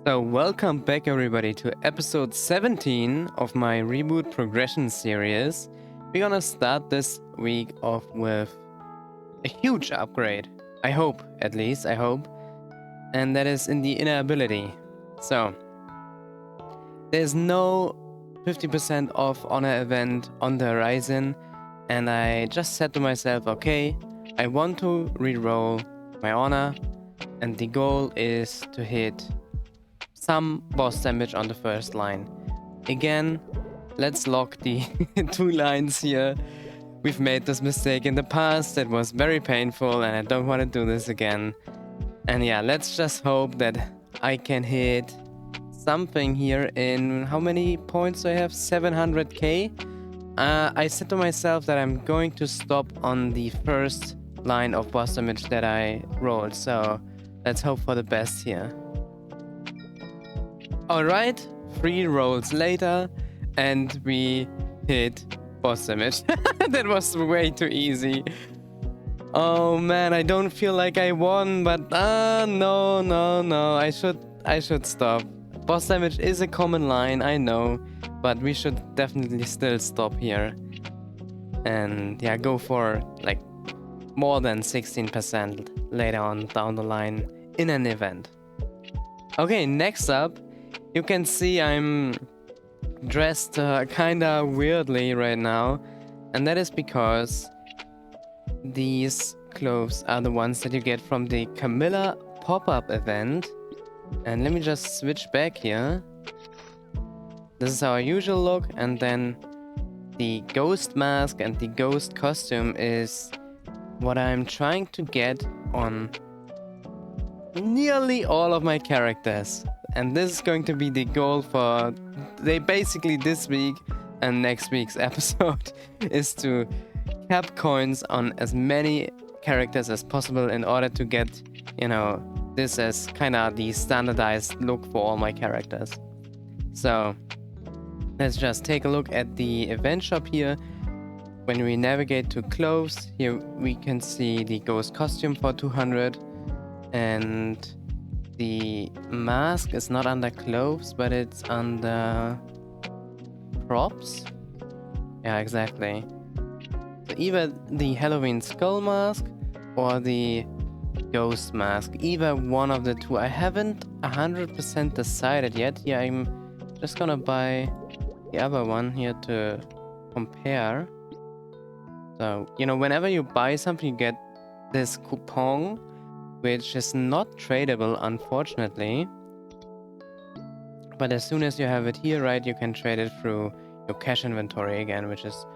So welcome back everybody to episode 17 of my reboot progression series. We're gonna start this week off with a huge upgrade. I hope, at least, I hope. And that is in the inner ability. So, there's no 50% off honor event on the horizon. And I just said to myself, okay, I want to reroll my honor. And the goal is to hit some boss damage on the first line. Again, let's lock the 2 lines here. We've made this mistake in the past, it was very painful and I don't want to do this again. And yeah, let's just hope that I can hit something here in... how many points do I have? 700k? I said to myself that I'm going to stop on the first line of boss damage that I rolled, so let's hope for the best here. Alright, 3 rolls later, and we hit boss damage. That was way too easy. Oh man, I don't feel like I won, but no, I should stop. Boss damage is a common line, I know, but we should definitely still stop here. And yeah, go for like more than 16% later on down the line in an event. Okay, next up, you can see I'm dressed kinda weirdly right now, and that is because these clothes are the ones that you get from the Camilla pop-up event. And let me just switch back here. This is our usual look, and then the ghost mask and the ghost costume is what I'm trying to get on nearly all of my characters. And this is going to be the goal for basically this week and next week's episode is to cap coins on as many characters as possible in order to get, you know, this as kind of the standardized look for all my characters. So let's just take a look at the event shop here. When we navigate to clothes, here we can see the ghost costume for 200, and the mask is not under clothes, but it's under props. Yeah, exactly. So either the Halloween skull mask or the ghost mask, either one of the two. I haven't 100% decided yet. Yeah, I'm just gonna buy the other one here to compare. So, you know, whenever you buy something, you get this coupon, which is not tradable, unfortunately. But as soon as you have it here, right, you can trade it through your cash inventory again, which is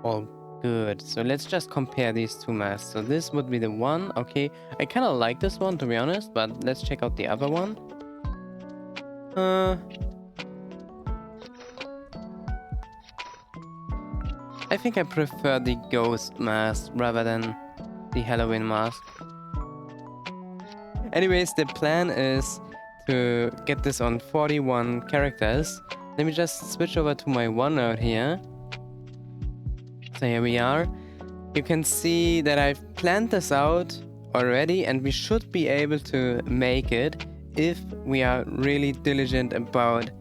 all good. So let's just compare these two masks. So this would be the one. Okay, I kind of like this one, to be honest, but let's check out the other one. I think I prefer the ghost mask rather than the Halloween mask. Anyways, the plan is to get this on 41 characters. Let me just switch over to my OneNote here. So here we are. You can see that I've planned this out already, and we should be able to make it if we are really diligent about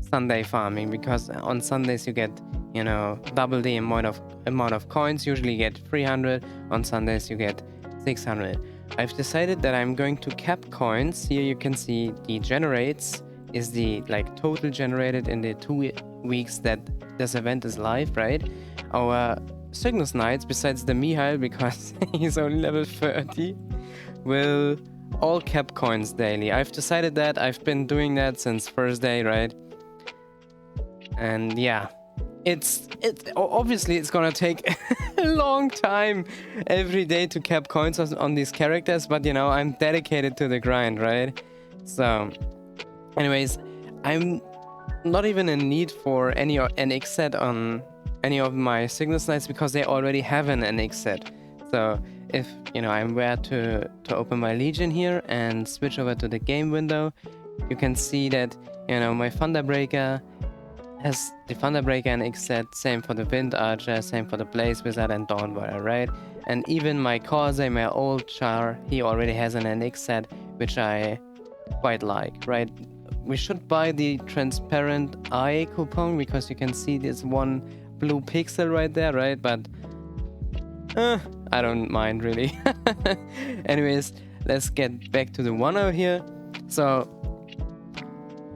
Sunday farming, because on Sundays you get, you know, double the amount of coins. Usually you get 300, on Sundays you get 600. I've decided that I'm going to cap coins. Here you can see the generates is the like total generated in the 2 weeks that this event is live, right? Our Cygnus Knights, besides the Mihail, because he's only level 30, will all cap coins daily. I've decided that. I've been doing that since Thursday, right? And yeah, it's obviously it's gonna take a long time every day to cap coins on these characters, but you know, I'm dedicated to the grind, right? So anyways, I'm not even in need for any NX set on any of my Cygnus Knights because they already have an NX set. So if, you know, I'm where to open my Legion here and switch over to the game window, you can see that, you know, my Thunderbreaker has the Thunderbreaker NX set, same for the Wind Archer, same for the Blaze Wizard and Dawn Warrior, right? And even my Corsair, my old char, he already has an NX set, which I quite like, right? We should buy the transparent eye coupon because you can see this one blue pixel right there, right? But I don't mind really. Anyways, let's get back to the one out here. So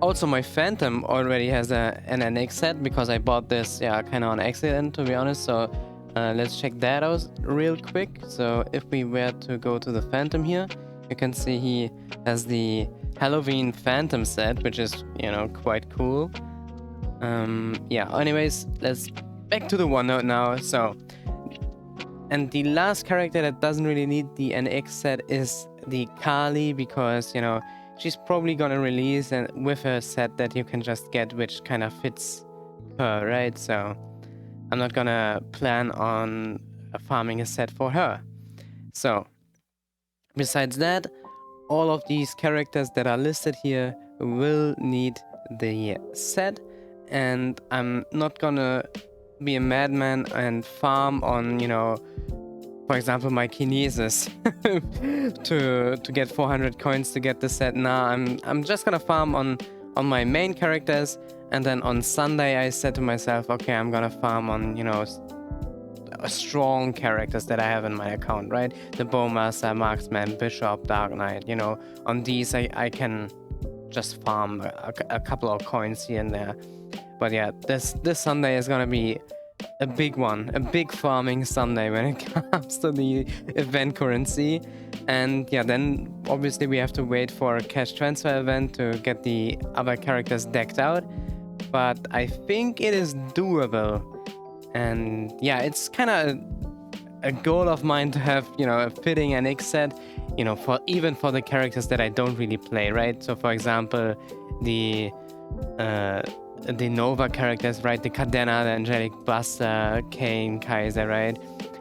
also my Phantom already has an NX set because I bought this, yeah, kind of on accident, to be honest. So let's check that out real quick. So if we were to go to the Phantom here, you can see he has the Halloween Phantom set, which is, you know, quite cool. Yeah, anyways, let's back to the OneNote now. So, and the last character that doesn't really need the NX set is the Kali, because, you know, she's probably gonna release and with her set that you can just get, which kind of fits her, right? So I'm not gonna plan on farming a set for her. So besides that, all of these characters that are listed here will need the set, and I'm not gonna be a madman and farm on, you know, for example, my kinesis to get 400 coins to get the set. Nah, I'm just gonna farm on my main characters, and then on Sunday I said to myself, okay, I'm gonna farm on, you know, strong characters that I have in my account, right? The Bowmaster, Marksman, Bishop, Dark Knight, you know, on these I can just farm a couple of coins here and there. But yeah, this Sunday is gonna be a big one, a big farming Sunday when it comes to the event currency. And yeah, then obviously we have to wait for a cash transfer event to get the other characters decked out, but I think it is doable. And yeah, it's kind of a goal of mine to have, you know, a fitting NX set, you know, for even for the characters that I don't really play, right? So for example, the Nova characters, right? The Cadena, the Angelic Buster, Kain, Kaiser, right?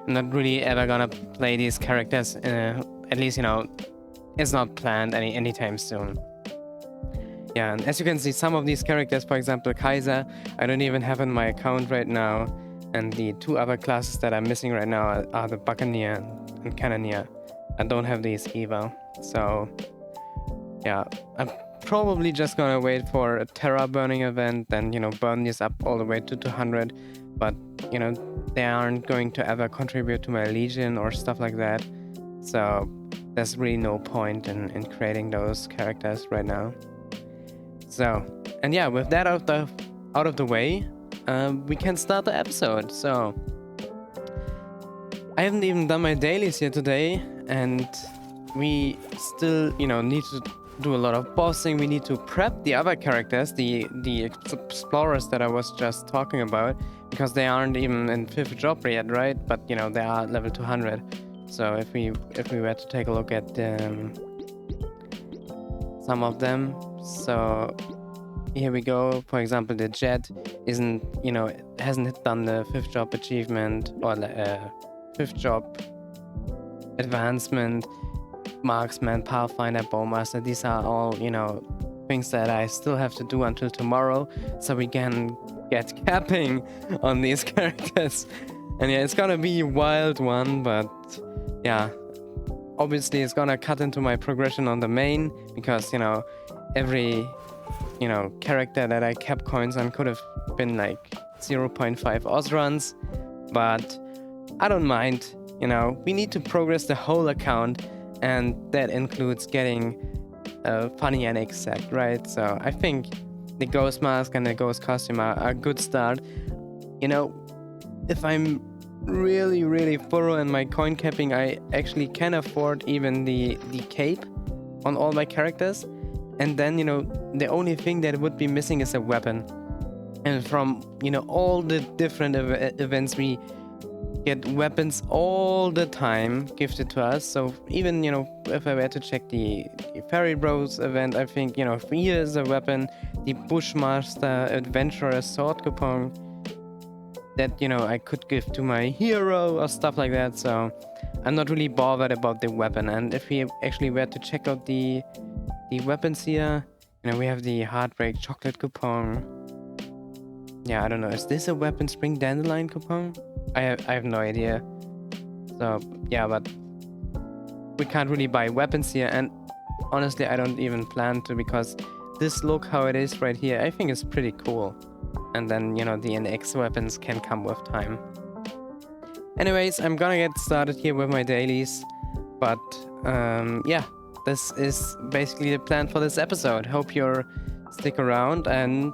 I'm not really ever gonna play these characters, at least, you know, it's not planned anytime soon. Yeah, and as you can see, some of these characters, for example, Kaiser, I don't even have in my account right now. And the two other classes that I'm missing right now are the Buccaneer and Cannoneer. I don't have these either. So, yeah, I'm probably just gonna wait for a Terra burning event, then, you know, burn these up all the way to 200. But, you know, they aren't going to ever contribute to my Legion or stuff like that. So, there's really no point in creating those characters right now. So, and yeah, with that out of the way, we can start the episode. So I haven't even done my dailies here today, and we still, you know, need to do a lot of bossing. We need to prep the other characters, the explorers that I was just talking about, because they aren't even in 5th job yet, right? But you know, they are level 200. So if we were to take a look at some of them, so here we go. For example, the Jet isn't, you know, hasn't done the 5th job achievement or the 5th job advancement. Marksman, Pathfinder, Bowmaster, these are all, you know, things that I still have to do until tomorrow, so we can get capping on these characters. And yeah, it's gonna be a wild one, but yeah, obviously it's gonna cut into my progression on the main, because, you know, every, you know, character that I kept coins on could have been like 0.5 Oz runs, but I don't mind. You know, we need to progress the whole account, and that includes getting a funny NX set, right? So I think the Ghost Mask and the Ghost Costume are a good start. You know, if I'm really thorough in my coin capping, I actually can afford even the cape on all my characters. And then, you know, the only thing that would be missing is a weapon. And from, you know, all the different events, we get weapons all the time gifted to us. So even, you know, if I were to check the Fairy Bros event, I think, you know, here is a weapon, the Bushmaster Adventurer Sword coupon that, you know, I could give to my hero or stuff like that. So I'm not really bothered about the weapon. And if we actually were to check out the weapons here, you know, we have the Heartbreak Chocolate coupon. Yeah, I don't know, is this a Weapon Spring Dandelion coupon? I have no idea. So yeah, but we can't really buy weapons here. And honestly, I don't even plan to, because this look how it is right here, I think is pretty cool. And then, you know, the NX weapons can come with time. Anyways, I'm gonna get started here with my dailies. But, yeah, this is basically the plan for this episode. Hope you're stick around and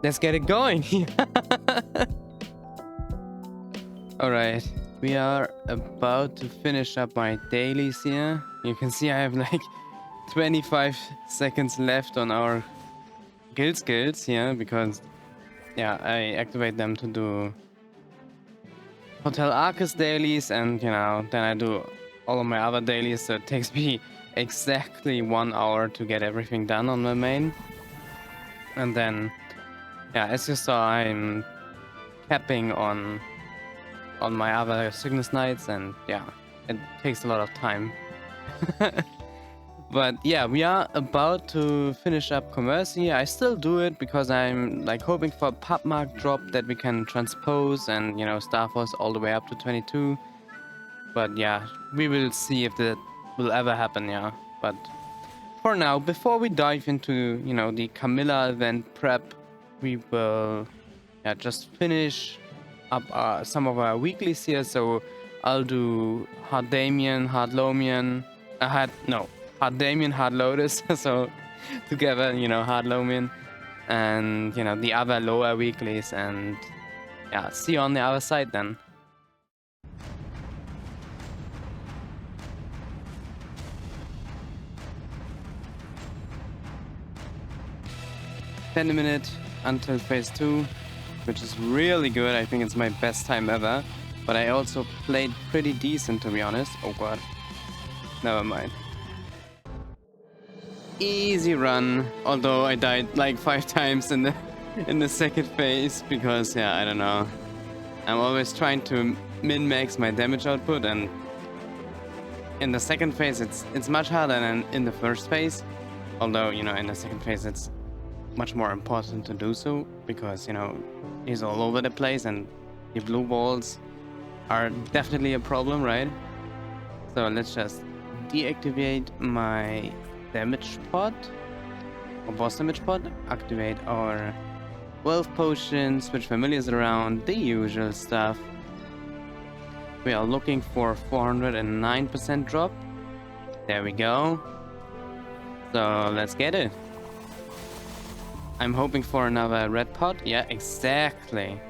let's get it going. Alright, we are about to finish up my dailies here. You can see I have like 25 seconds left on our guild skills here, because yeah, I activate them to do Hotel Arcus dailies, and you know, then I do all of my other dailies, so it takes me exactly 1 hour to get everything done on my main. And then yeah, as you saw, I'm capping on my other Cygnus Knights, and yeah, it takes a lot of time. But yeah, we are about to finish up commerce here. I still do it because I'm like hoping for a pub mark drop that we can transpose and, you know, Starforce all the way up to 22. But yeah, we will see if that will ever happen, yeah. But for now, before we dive into, you know, the Camilla event prep, we will just finish up some of our weeklies here. So I'll do Hard Damien, Hard Lomian, Hard Damien, Hard Lotus, so together, you know, Hard Lomian, and, you know, the other lower weeklies, and yeah, see you on the other side then. A minute until phase 2, which is really good. I think it's my best time ever, but I also played pretty decent, to be honest. Oh god, never mind. Easy run, although I died like 5 times in the second phase, because yeah, I don't know, I'm always trying to min-max my damage output, and in the second phase it's much harder than in the first phase, although, you know, in the second phase it's much more important to do so, because, you know, he's all over the place and the blue balls are definitely a problem, right? So let's just deactivate my damage pod, or boss damage pod, activate our wealth potion, switch familiars around, the usual stuff. We are looking for 409% drop. There we go. So let's get it. I'm hoping for another red pot. Yeah, exactly.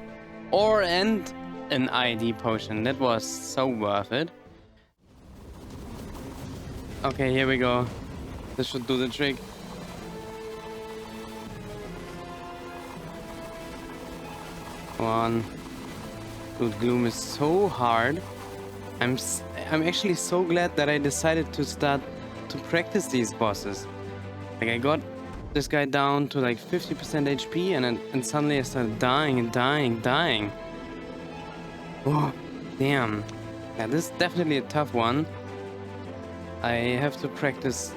And an IED potion. That was so worth it. Okay, here we go. This should do the trick. Come on. Dude, Gloom is so hard. I'm actually so glad that I decided to start to practice these bosses. Like, I got this guy down to like 50% HP, and suddenly I started dying and dying. Oh, damn. Yeah, this is definitely a tough one. I have to practice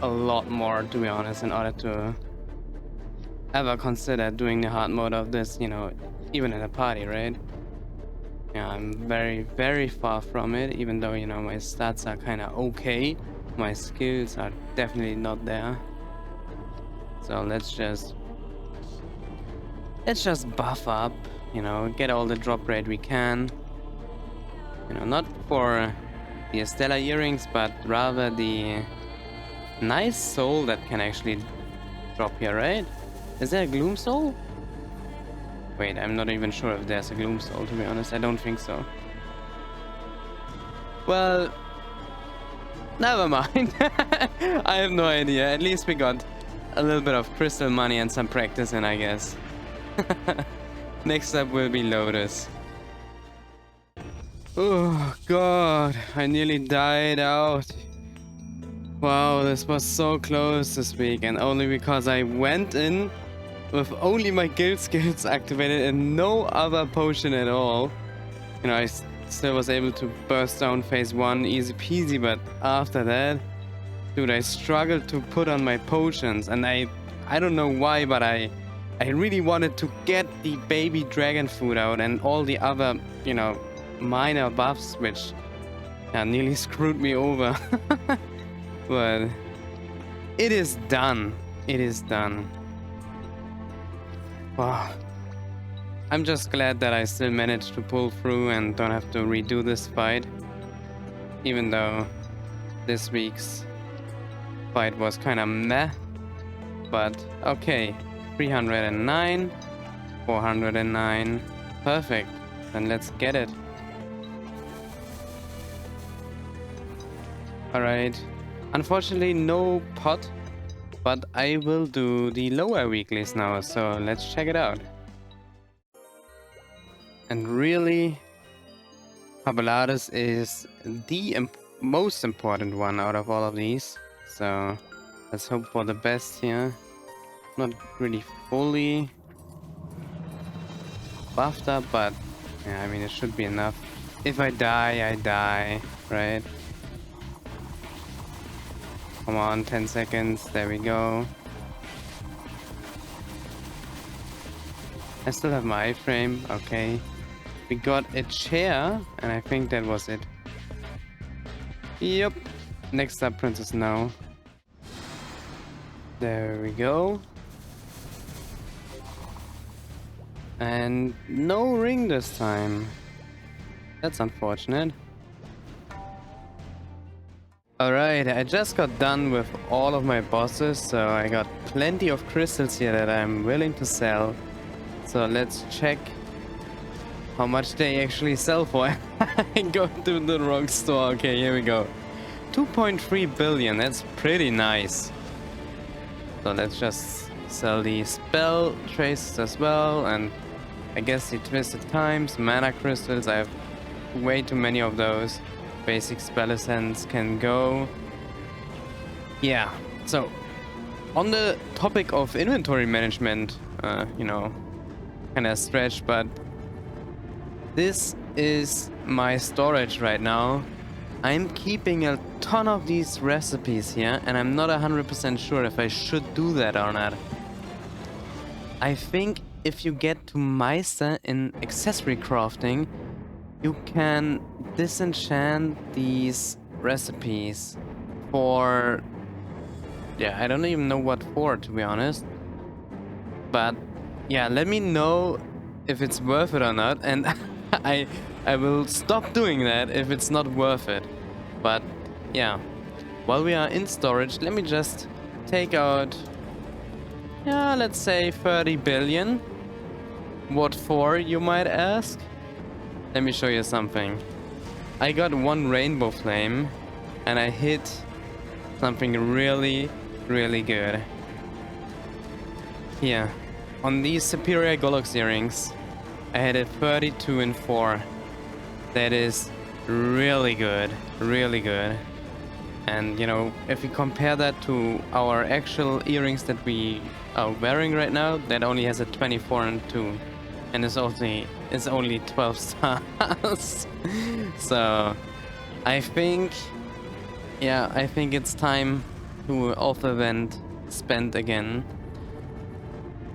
a lot more, to be honest, in order to ever consider doing the hard mode of this, you know, even in a party, right? Yeah, I'm very, very far from it, even though, you know, my stats are kind of okay. My skills are definitely not there. So let's just buff up, you know, get all the drop rate we can. You know, not for the Stellar earrings, but rather the nice soul that can actually drop here, right? Is there a gloom soul? Wait, I'm not even sure if there's a gloom soul, to be honest. I don't think so. Well, never mind. I have no idea. At least we got a little bit of crystal money and some practice in, I guess. Next up will be Lotus. Oh god, I nearly died out. Wow, this was so close this week, and only because I went in with only my guild skills activated and no other potion at all. You know, I still was able to burst down phase 1 easy peasy, but after that, dude, I struggled to put on my potions, and I don't know why, but I really wanted to get the baby dragon food out and all the other, you know, minor buffs, which nearly screwed me over. But it is done. It is done. Wow. I'm just glad that I still managed to pull through and don't have to redo this fight. Even though this week's fight was kind of meh. But okay, 309, 409, perfect. Then let's get it. Alright, unfortunately no pot, but I will do the lower weeklies now, so let's check it out. And really, Fabuladus is the most important one out of all of these, so let's hope for the best here. Not really fully buffed up, but yeah, I mean, it should be enough. If I die, I die, right? Come on, 10 seconds, there we go. I still have my iframe, okay. We got a chair, and I think that was it. Yep. Next up, Princess No. There we go. And no ring this time. That's unfortunate. Alright, I just got done with all of my bosses, so I got plenty of crystals here that I'm willing to sell. So let's check how much they actually sell for. I go to the wrong store. Okay, here we go. 2.3 billion, that's pretty nice. So let's just sell the spell traces as well, and I guess the twisted times, mana crystals. I have way too many of those. Basic spell essence can go. Yeah, so on the topic of inventory management, you know, kind of stretch, but this is my storage right now. I'm keeping a ton of these recipes here, and I'm not 100% sure if I should do that or not. I think if you get to Meister in accessory crafting, you can disenchant these recipes for... yeah, I don't even know what for, to be honest. But yeah, let me know if it's worth it or not, and I will stop doing that if it's not worth it. But yeah, while we are in storage, let me just take out, yeah, let's say 30 billion. What for, you might ask? Let me show you something. I got one rainbow flame and I hit something really, really good. Here, on these superior Golox earrings, I hit it 32 and 4. That is really good, really good. And you know, if we compare that to our actual earrings that we are wearing right now, that only has a 24 and 2. And it's only 12 stars. So I think, yeah, I think it's time to author event spend again.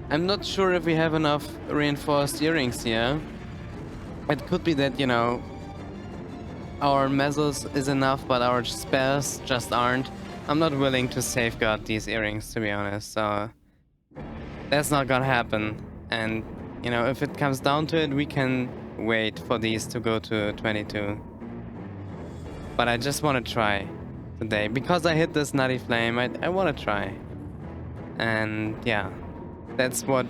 I'm not sure if we have enough reinforced earrings here. It could be that, you know, our mezzos is enough, but our spares just aren't. I'm not willing to safeguard these earrings, to be honest, so that's not gonna happen. And you know, if it comes down to it, we can wait for these to go to 22. But I just want to try today. Because I hit this Nutty Flame, I want to try. And yeah, that's what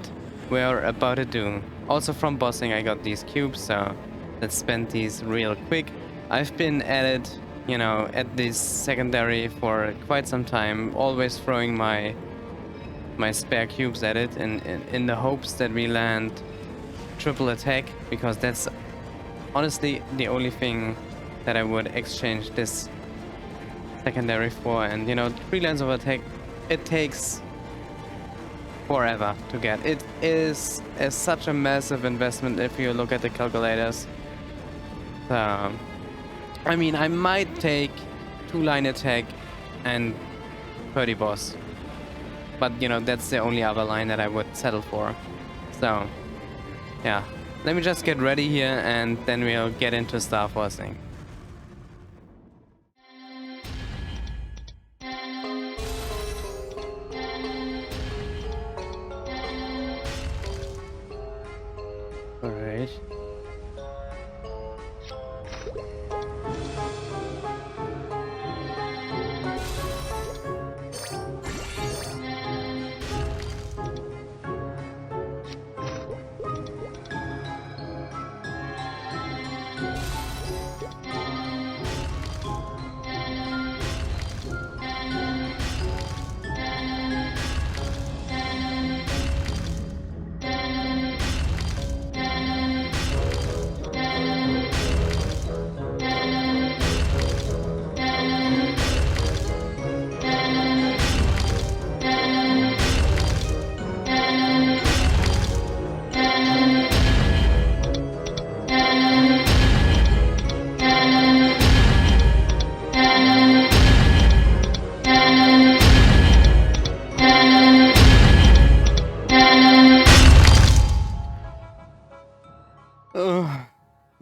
we're about to do. Also from bossing, I got these cubes, so let's spend these real quick. I've been at it, you know, at this secondary for quite some time, always throwing my spare cubes at it in the hopes that we land triple attack, because that's honestly the only thing that I would exchange this secondary for. And you know, 3 lines of attack, it takes forever to get. It is such a massive investment if you look at the calculators. I mean, I might take 2-line attack and 30 boss. But, you know, that's the only other line that I would settle for. So, yeah. Let me just get ready here, and then we'll get into Starforcing. Alright.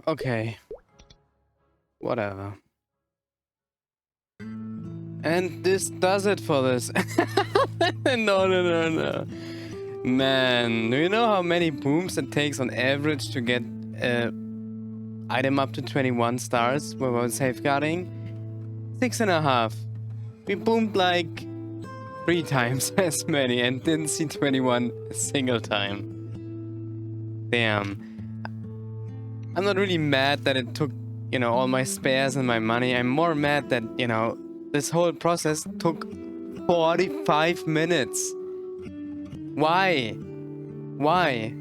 Okay. Whatever. And this does it for this. No. Man, do you know how many booms it takes on average to get item up to 21 stars without safeguarding? 6.5. We boomed like 3 times as many and didn't see 21 a single time. Damn. I'm not really mad that it took, you know, all my spares and my money. I'm more mad that, you know, this whole process took 45 minutes. Why? Why?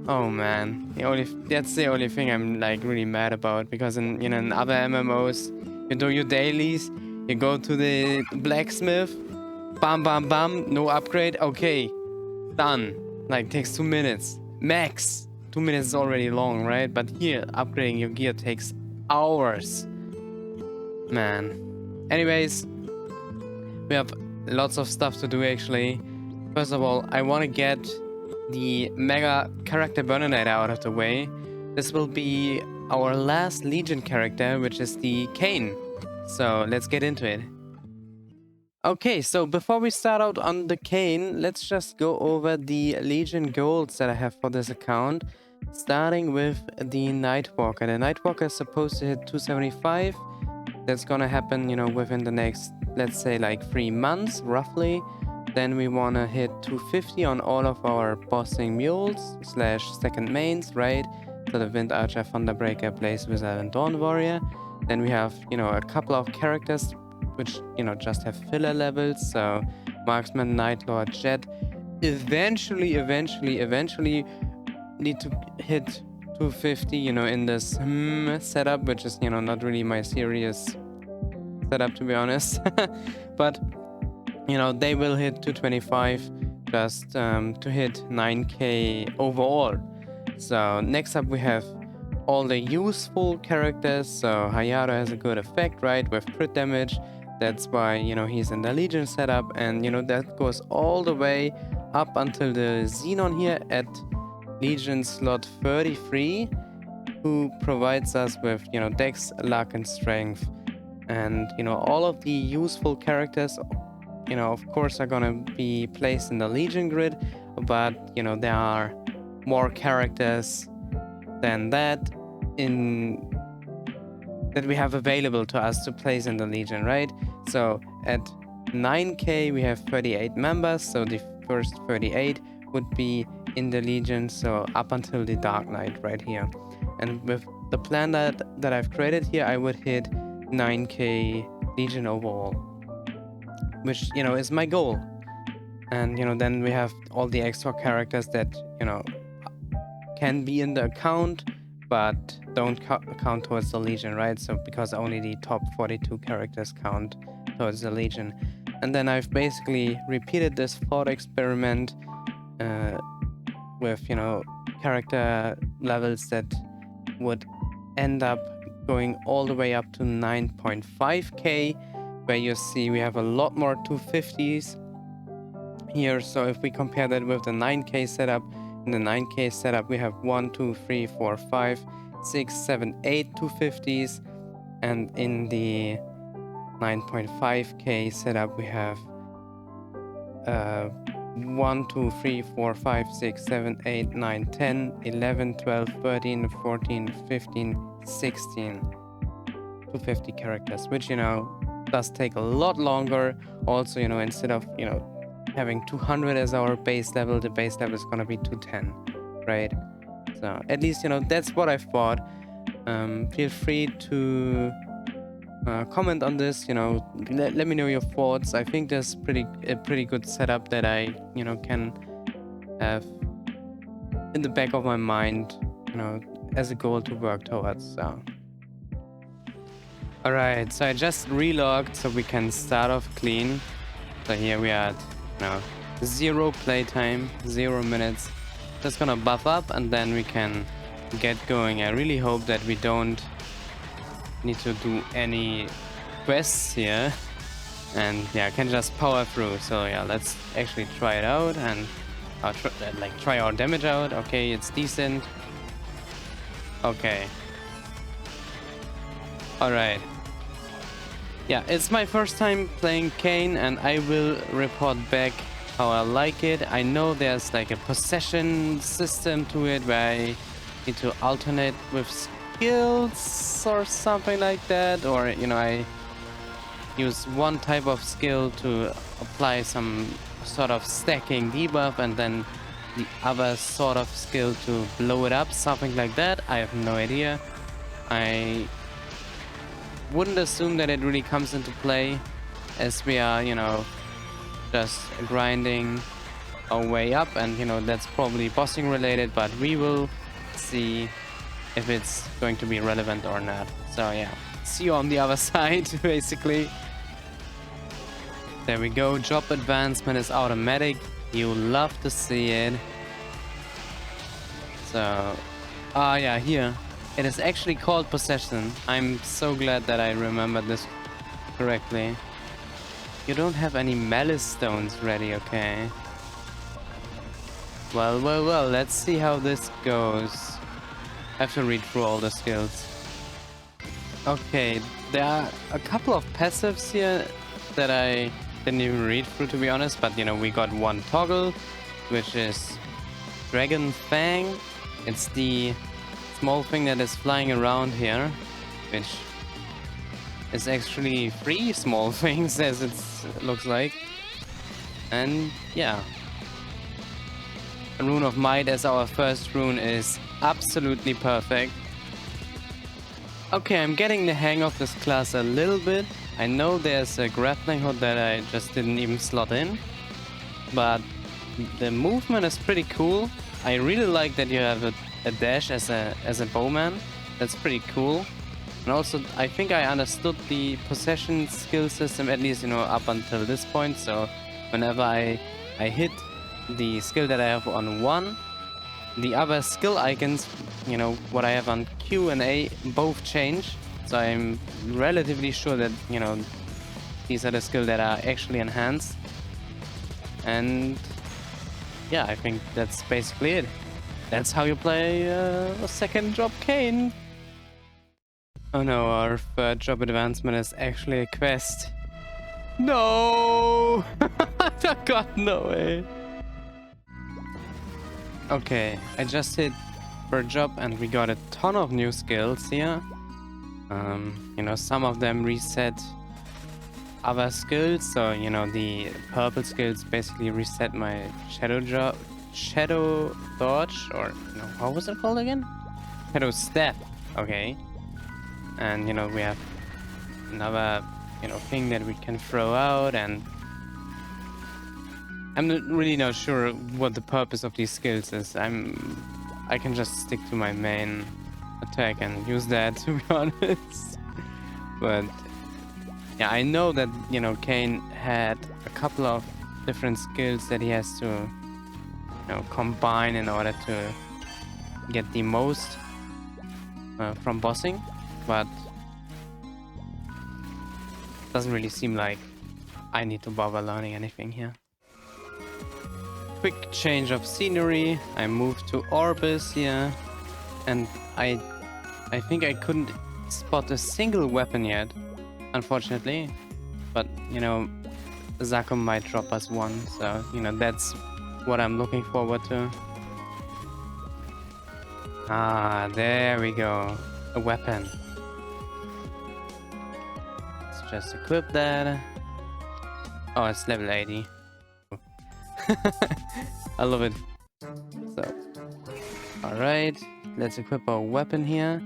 Oh man, that's the only thing I'm like really mad about, because in, you know, in other MMOs, you do your dailies, you go to the blacksmith, bam, no upgrade, okay, done. Like, takes 2 minutes max. 2 minutes is already long, right? But here, upgrading your gear takes hours. Man. Anyways, we have lots of stuff to do actually. First of all, I want to get the mega character burninator out of the way. This will be our last Legion character, which is the Kain. So let's get into it. Okay, so before we start out on the Kain, let's just go over the Legion goals that I have for this account. Starting with the Nightwalker. The Nightwalker is supposed to hit 275. That's gonna happen, you know, within the next, let's say, like 3 months, roughly. Then we wanna hit 250 on all of our bossing mules / second mains, right? So the Wind Archer, Thunderbreaker, Blaze Wizard, and Dawn Warrior. Then we have, you know, a couple of characters which, you know, just have filler levels. So Marksman, Nightlord, Jet. Eventually need to hit 250, you know, in this setup, which is, you know, not really my serious setup, to be honest. But, you know, they will hit 225 just to hit 9k overall. So next up we have all the useful characters. So Hayato has a good effect, right, with crit damage. That's why, you know, he's in the Legion setup, and, you know, that goes all the way up until the Xenon here at Legion slot 33, who provides us with, you know, Dex, Luck, and Strength. And, you know, all of the useful characters, you know, of course, are gonna be placed in the Legion grid, but, you know, there are more characters than that that we have available to us to place in the Legion, right? So at 9k we have 38 members, so the first 38 would be in the Legion, so up until the Dark Knight right here. And with the plan that I've created here, I would hit 9k Legion overall, which, you know, is my goal. And, you know, then we have all the extra characters that, you know, can be in the account but don't count towards the Legion, right? So because only the top 42 characters count towards the Legion. And then I've basically repeated this thought experiment with, you know, character levels that would end up going all the way up to 9.5k, where you see we have a lot more 250s here. So if we compare that with the 9k setup, in the 9k setup we have 1, 2, 3, 4, 5, 6, 7, 8 250s, and in the 9.5k setup we have 1, 2, 3, 4, 5, 6, 7, 8, 9, 10, 11, 12, 13, 14, 15, 16. 250 characters, which, you know, does take a lot longer. Also, you know, instead of, you know, having 200 as our base level, the base level is gonna be 210, right? So at least, you know, that's what I've bought. Feel free to comment on this, you know, let me know your thoughts. I think there's a pretty good setup that I, you know, can have in the back of my mind, you know, as a goal to work towards. So alright, so I just relogged so we can start off clean. So here we are at, you know, 0 playtime, 0 minutes. Just gonna buff up and then we can get going. I really hope that we don't need to do any quests here. And yeah, I can just power through. So yeah, let's actually try it out and try our damage out. Okay, it's decent. Okay. Alright. Yeah, it's my first time playing Kain and I will report back how I like it. I know there's like a possession system to it where I need to alternate with skills or something like that, or you know, I use one type of skill to apply some sort of stacking debuff and then the other sort of skill to blow it up, something like that. I have no idea. I wouldn't assume that it really comes into play as we are, you know, just grinding our way up, and you know, that's probably bossing related, but we will see if it's going to be relevant or not. So yeah, see you on the other side basically. There we go, job advancement is automatic. You love to see it. So yeah, here it is actually called possession. I'm so glad that I remembered this correctly. You don't have any malice stones ready, okay? Well, let's see how this goes. I have to read through all the skills. Okay, there are a couple of passives here that I didn't even read through, to be honest, but you know, we got one toggle, which is Dragon Fang. It's the small thing that is flying around here, which is actually 3 small things as it looks like. And yeah, a Rune of Might as our first rune is absolutely perfect. Okay, I'm getting the hang of this class a little bit. I know there's a grappling hook that I just didn't even slot in, but the movement is pretty cool. I really like that you have a dash as a bowman. That's pretty cool. And also, I think I understood the possession skill system, at least, you know, up until this point. So whenever I hit the skill that I have on 1, the other skill icons, you know, what I have on Q and A, both change. So I'm relatively sure that, you know, these are the skills that are actually enhanced. And yeah, I think that's basically it. That's how you play a second job Kain. Oh no, our third job advancement is actually a quest. No! God, no way. Okay, I just hit third job and we got a ton of new skills here. You know, some of them reset other skills, so you know, the purple skills basically reset my shadow dodge, or you know, how was it called again? Shadow step. Okay. And you know, we have another, you know, thing that we can throw out, and I'm really not sure what the purpose of these skills is. I can just stick to my main attack and use that, to be honest. But yeah, I know that, you know, Kain had a couple of different skills that he has to, you know, combine in order to get the most from bossing, but doesn't really seem like I need to bother learning anything here. Quick change of scenery. I moved to Orbis here, and I think I couldn't spot a single weapon yet, unfortunately. But you know, Zakum might drop us one, so you know that's what I'm looking forward to. Ah, there we go. A weapon. Let's just equip that. Oh, it's level 80. I love it. So, alright, let's equip our weapon here.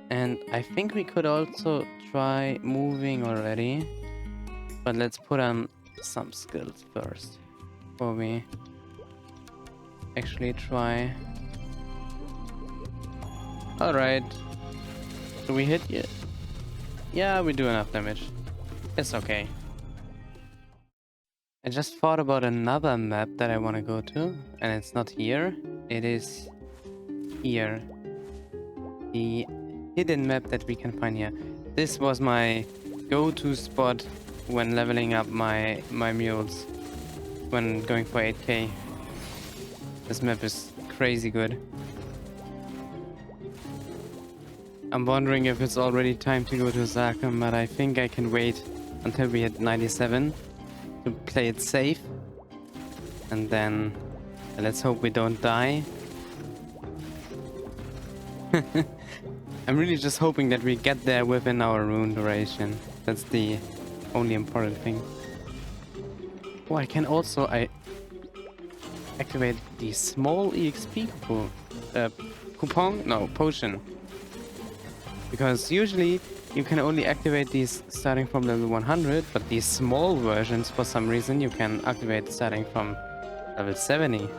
And I think we could also try moving already. But let's put on some skills first. Before we actually try. Alright. Do we hit yet? Yeah, we do enough damage. It's okay. I just thought about another map that I want to go to. And it's not here. It is here. The hidden map that we can find here. This was my go-to spot when leveling up my mules. When going for 8k. This map is crazy good. I'm wondering if it's already time to go to Zakum, but I think I can wait until we hit 97 to play it safe. And then let's hope we don't die. I'm really just hoping that we get there within our rune duration. That's the only important thing. Oh, I can also activate the small EXP coupon? No, potion. Because usually you can only activate these starting from level 100, but these small versions, for some reason, you can activate starting from level 70.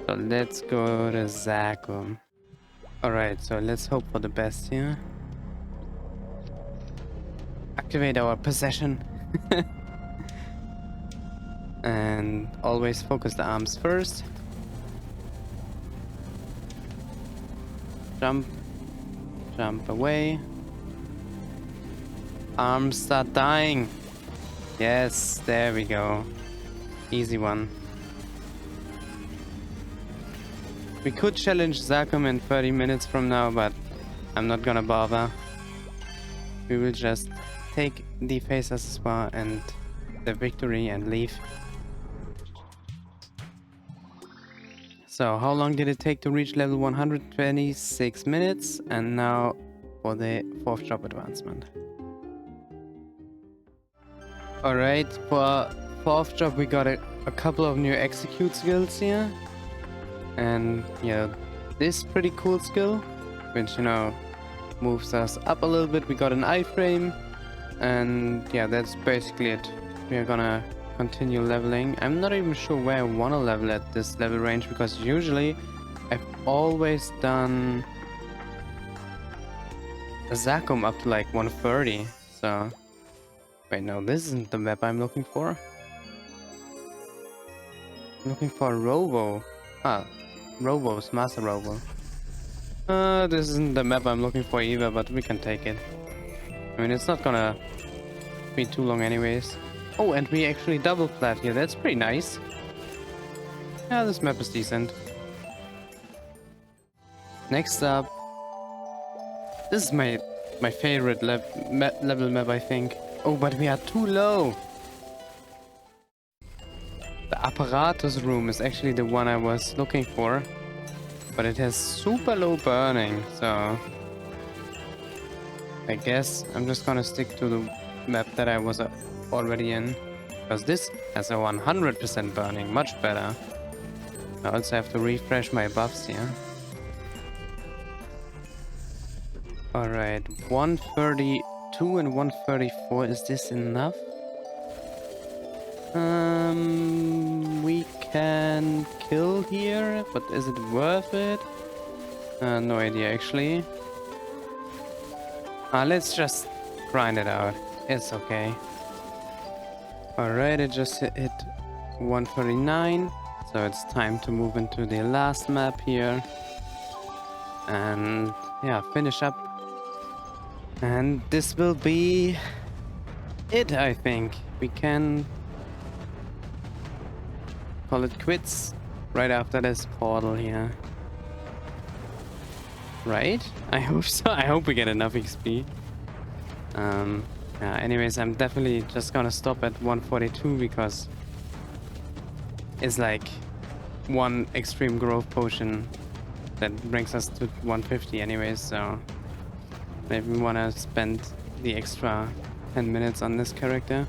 So let's go to Zakum. Alright, so let's hope for the best here. Activate our possession. And always focus the arms first. Jump. Jump away. Arms start dying. Yes, there we go. Easy one. We could challenge Zakum in 30 minutes from now, but I'm not gonna bother. We will just take the Phase Accessoire and the victory and leave. So, how long did it take to reach level 126 minutes? And now for the 4th job advancement. Alright, for 4th job we got a couple of new execute skills here. And yeah, this pretty cool skill, which, you know, moves us up a little bit. We got an iframe, and yeah, that's basically it. We're gonna continue leveling. I'm not even sure where I want to level at this level range, because usually I've always done a Zakum up to like 130. So, wait, no, this isn't the map I'm looking for. I'm looking for Robo. Ah. Robos, Master Robo. This isn't the map I'm looking for either, but we can take it. I mean, it's not gonna be too long anyways. Oh, and we actually double flat here. That's pretty nice. Yeah, this map is decent. Next up, this is my favorite level map, I think. Oh, but we are too low. The apparatus room is actually the one I was looking for, but it has super low burning, so I guess I'm just gonna stick to the map that I was already in, because this has a 100% burning, much better. I also have to refresh my buffs here. Alright, 132 and 134, is this enough? We can kill here, but is it worth it? No idea actually. Let's just grind it out. It's okay. Alright, it just hit 139, so it's time to move into the last map here. And yeah, finish up. And this will be it, I think. We can call it quits right after this portal here. Right? I hope so. I hope we get enough XP. Anyways, I'm definitely just gonna stop at 142 because it's like one extreme growth potion that brings us to 150 anyways, so maybe we wanna spend the extra 10 minutes on this character.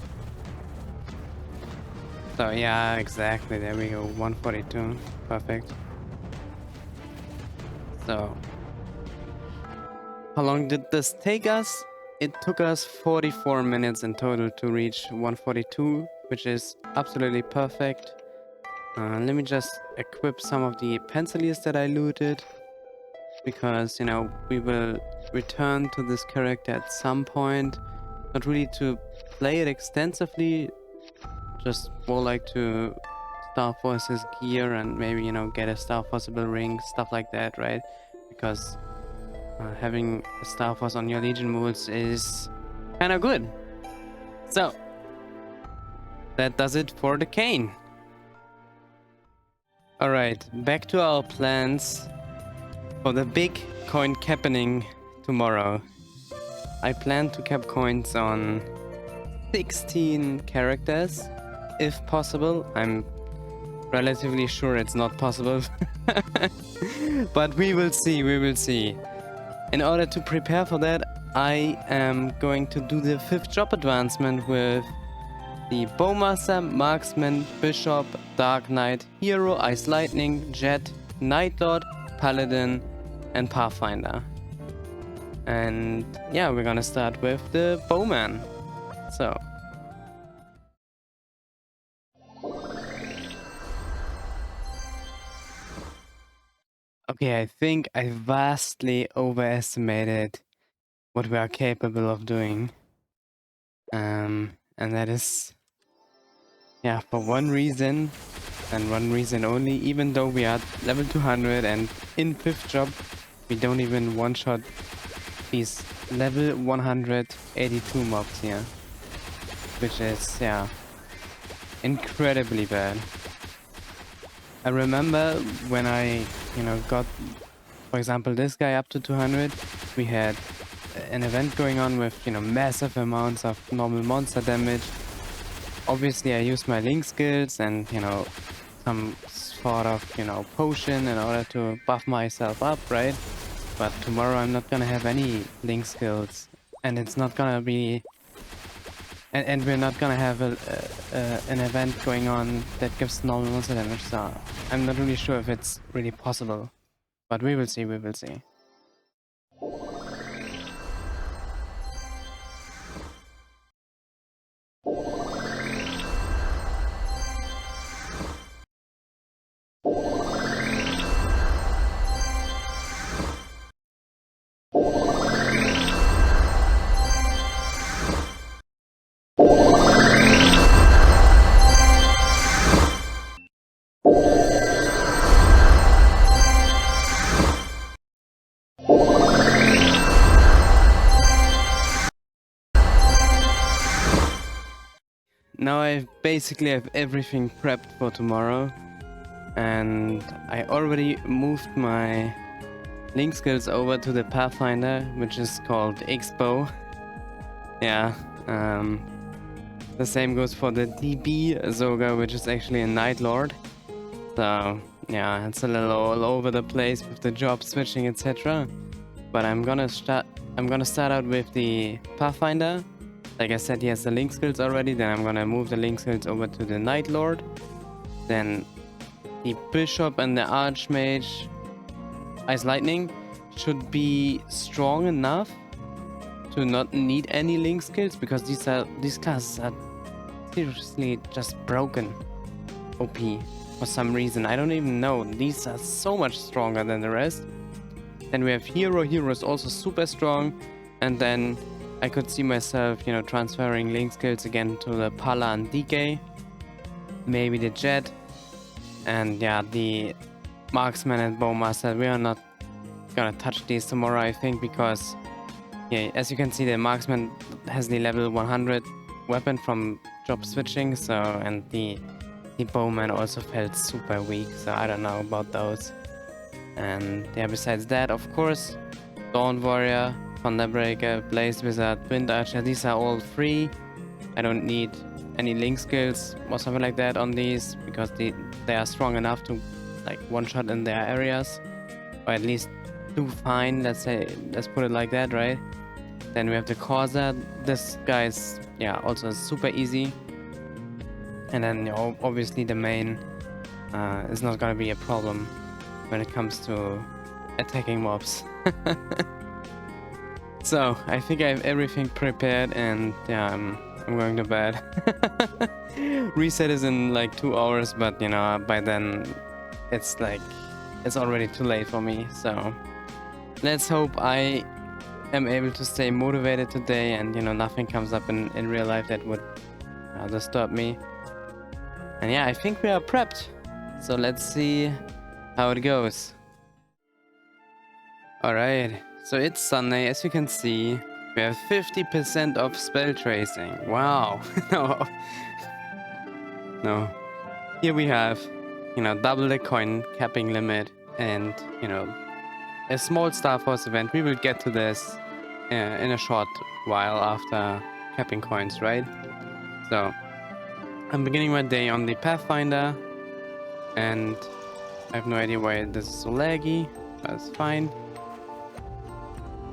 So yeah, exactly, there we go, 142, perfect. So, how long did this take us? It took us 44 minutes in total to reach 142, which is absolutely perfect. Let me just equip some of the penciliers that I looted, because, you know, we will return to this character at some point. Not really to play it extensively, just more like to Starforce his gear and maybe, you know, get a Starforceable ring, stuff like that, right? Because having a Starforce on your Legion molds is kind of good. So, that does it for the Kain. Alright, back to our plans for the big coin cappening tomorrow. I plan to cap coins on 16 characters, if possible. I'm relatively sure it's not possible. But we will see, we will see. In order to prepare for that, I am going to do the 5th job advancement with the Bowmaster, Marksman, Bishop, Dark Knight, Hero, Ice Lightning, Jet, Night Lord, Paladin, and Pathfinder. And yeah, we're gonna start with the Bowman. So. Okay, I think I vastly overestimated what we are capable of doing. And that is, yeah, for one reason, and one reason only. Even though we are level 200 and in 5th job, we don't even one-shot these level 182 mobs here. Which is, yeah, incredibly bad. I remember when I, you know, got, for example, this guy up to 200, we had an event going on with, you know, massive amounts of normal monster damage. Obviously, I used my link skills and, you know, some sort of, you know, potion in order to buff myself up, right? But tomorrow I'm not gonna have any link skills, and it's not gonna be... And we're not gonna have an event going on that gives normal monster damage, so I'm not really sure if it's really possible. But we will see, we will see. Now I basically have everything prepped for tomorrow, and I already moved my link skills over to the Pathfinder, which is called Expo. Yeah, the same goes for the DB Zoga, which is actually a Night Lord. So yeah, it's a little all over the place with the job switching, etc. But I'm gonna start out with the Pathfinder. Like I said, he has the link skills already. Then I'm gonna move the link skills over to the Night Lord. Then the Bishop and the Archmage Ice Lightning should be strong enough to not need any link skills, because these classes are seriously just broken OP for some reason. I don't even know. These are so much stronger than the rest. Then we have Hero. Hero is also super strong. And then I could see myself, you know, transferring link skills again to the Pala and DK. Maybe the Jet. And yeah, the Marksman and Bowmaster. We are not gonna touch these tomorrow, I think, because yeah, as you can see, the Marksman has the level 100 weapon from job switching, so, and the Bowman also felt super weak, so I don't know about those. And yeah, besides that, of course, Dawn Warrior Thunderbreaker, Blaze Wizard, Wind Archer, these are all free. I don't need any link skills or something like that on these because they are strong enough to like one-shot in their areas, or at least do fine, let's put it like that, right? Then we have the Corsair. This guy's, yeah, also super easy. And then, you know, obviously the main is not gonna be a problem when it comes to attacking mobs. So I think I have everything prepared, and yeah, I'm going to bed. Reset is in like 2 hours, but you know, by then it's already too late for me. So let's hope I am able to stay motivated today, and you know, nothing comes up in real life that would disturb me. And yeah, I think we are prepped. So let's see how it goes. Alright, so it's Sunday. As you can see, we have 50% of spell tracing. Wow. No. Here we have, you know, double the coin capping limit, and, you know, a small Starforce event. We will get to this in a short while after capping coins, right? So, I'm beginning my day on the Pathfinder, and I have no idea why this is so laggy, but it's fine.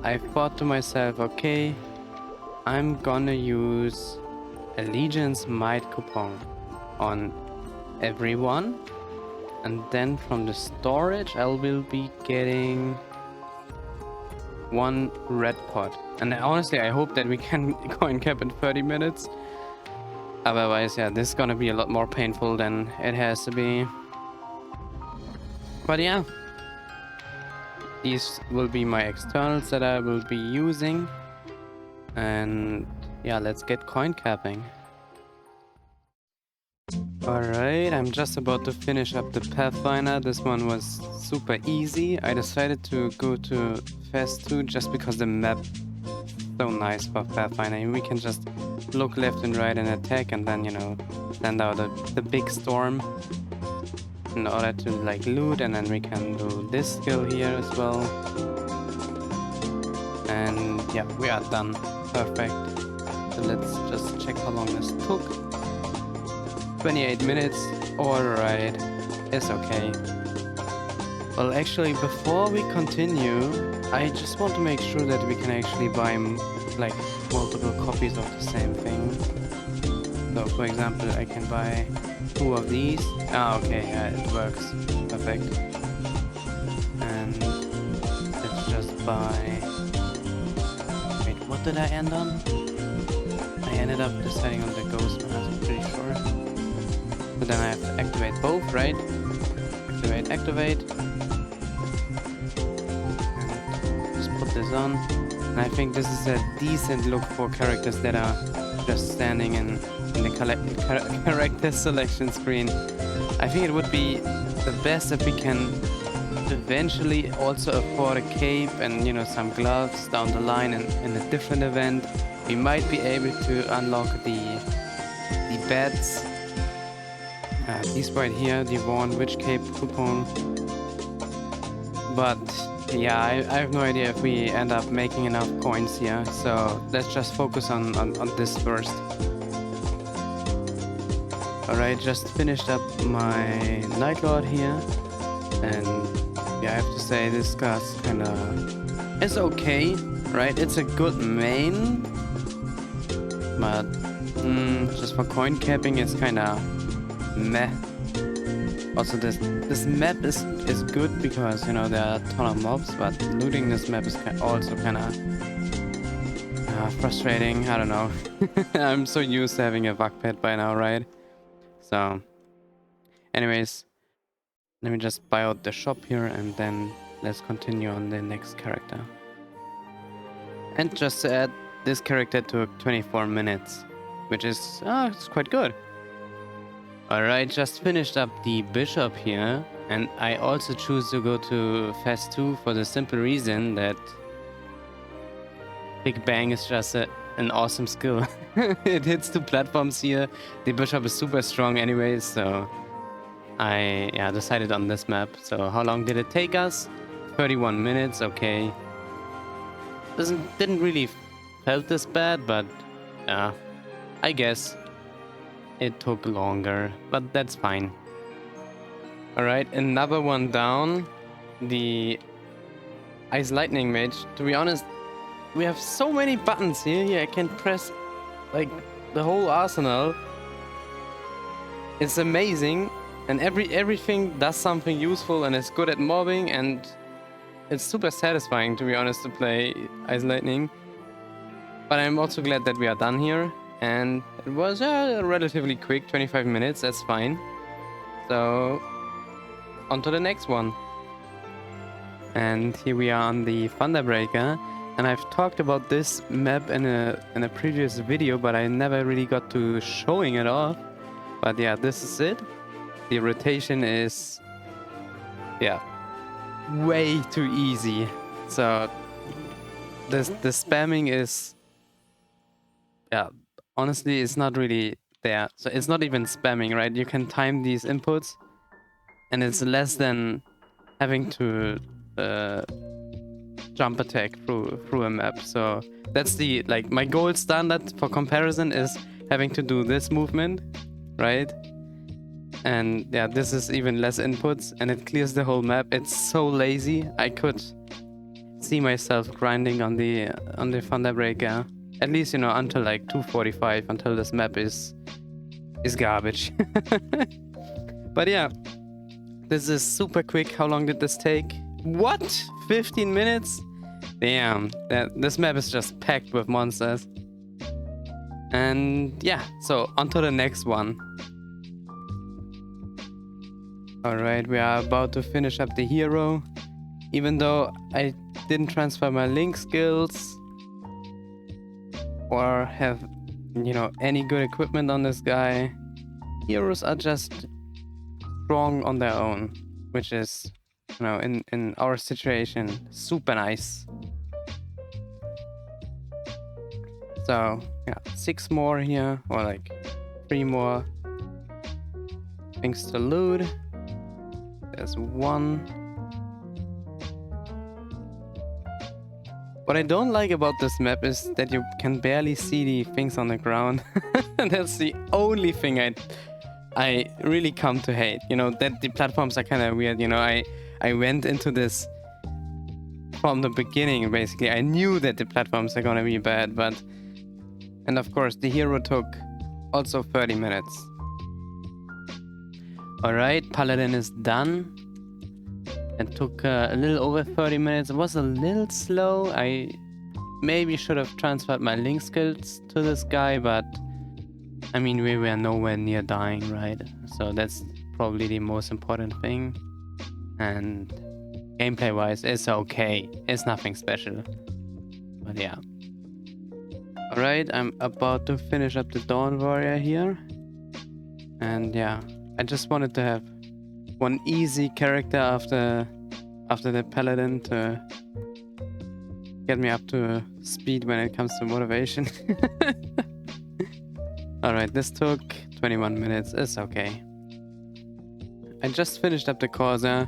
I thought to myself, okay, I'm gonna use Allegiance Might coupon on everyone, and then from the storage I will be getting 1 red pot. And honestly, I hope that we can coin cap in 30 minutes. Otherwise, yeah, this is gonna be a lot more painful than it has to be. But yeah, these will be my externals that I will be using. And yeah, let's get coin capping. Alright, I'm just about to finish up the Pathfinder. This one was super easy. I decided to go to Phase 2 just because the map is so nice for Pathfinder. We can just look left and right and attack, and then, you know, send out the big storm in order to like loot, and then we can do this skill here as well. And yeah, we are done. Perfect. So let's just check how long this took. 28 minutes. Alright, it's okay. Well, actually, before we continue, I just want to make sure that we can actually buy like multiple copies of the same thing. So for example, I can buy 2 of these. Ah, okay, yeah, it works. Perfect. And let's just buy... Wait, what did I end on? I ended up deciding on the ghost one, I'm pretty sure. But then I have to activate both, right? Activate. And just put this on. And I think this is a decent look for characters that are just standing in the character selection screen. I think it would be the best if we can eventually also afford a cape and, you know, some gloves down the line in a different event. We might be able to unlock the beds. These right here, the Vaughn Witch Cape coupon. But yeah, I have no idea if we end up making enough coins here. So let's just focus on this first. Alright, just finished up my Night Lord here. And yeah, I have to say this class kinda... It's okay, right? It's a good main. But just for coin capping, it's kinda meh. Also, this map is good because, you know, there are a ton of mobs, but looting this map is also kind of frustrating. I don't know. I'm so used to having a Vak pet by now, right? So, anyways, let me just buy out the shop here, and then let's continue on the next character. And just to add, this character took 24 minutes, which is it's quite good. Alright, just finished up the bishop here, and I also choose to go to Phase 2 for the simple reason that Big Bang is just an awesome skill. It hits 2 platforms here. The bishop is super strong anyways, so I decided on this map. So how long did it take us? 31 minutes, okay. didn't really felt this bad, but I guess it took longer, but that's fine. Alright, another one down. The Ice Lightning Mage. To be honest, we have so many buttons here. Here I can press like the whole arsenal. It's amazing, and everything does something useful and is good at mobbing, and it's super satisfying, to be honest, to play Ice Lightning. But I'm also glad that we are done here, and it was relatively quick, 25 minutes, that's fine. So, on to the next one. And here we are on the Thunderbreaker, and I've talked about this map in a previous video, but I never really got to showing it off. But yeah, this is it. The rotation is, yeah, way too easy. So the spamming is, yeah, honestly, it's not really there. So it's not even spamming, right? You can time these inputs, and it's less than having to jump attack through a map. So that's the, like, my gold standard for comparison is having to do this movement, right? And yeah, this is even less inputs, and it clears the whole map. It's so lazy. I could see myself grinding on the Thunderbreaker, at least, you know, until like 2:45, until this map is garbage. But yeah, this is super quick. How long did this take? What? 15 minutes? Damn, this map is just packed with monsters. And yeah, so on to the next one. Alright, we are about to finish up the hero. Even though I didn't transfer my link skills or have, you know, any good equipment on this guy, heroes are just strong on their own, which is, you know, in our situation, super nice. So yeah, 6 more here, or like 3 more things to loot. There's 1. What I don't like about this map is that you can barely see the things on the ground. That's the only thing I really come to hate. You know, that the platforms are kind of weird. You know, I went into this from the beginning, basically. I knew that the platforms are gonna be bad, but... And of course, the hero took also 30 minutes. Alright, Paladin is done. It took a little over 30 minutes. It was a little slow. I maybe should have transferred my link skills to this guy, but I mean, we were nowhere near dying, right? So that's probably the most important thing. And gameplay wise, it's okay. It's nothing special. But yeah. Alright, I'm about to finish up the Dawn Warrior here. And yeah, I just wanted to have one easy character after the Paladin to get me up to speed when it comes to motivation. Alright, this took 21 minutes. It's okay. I just finished up the Corsair.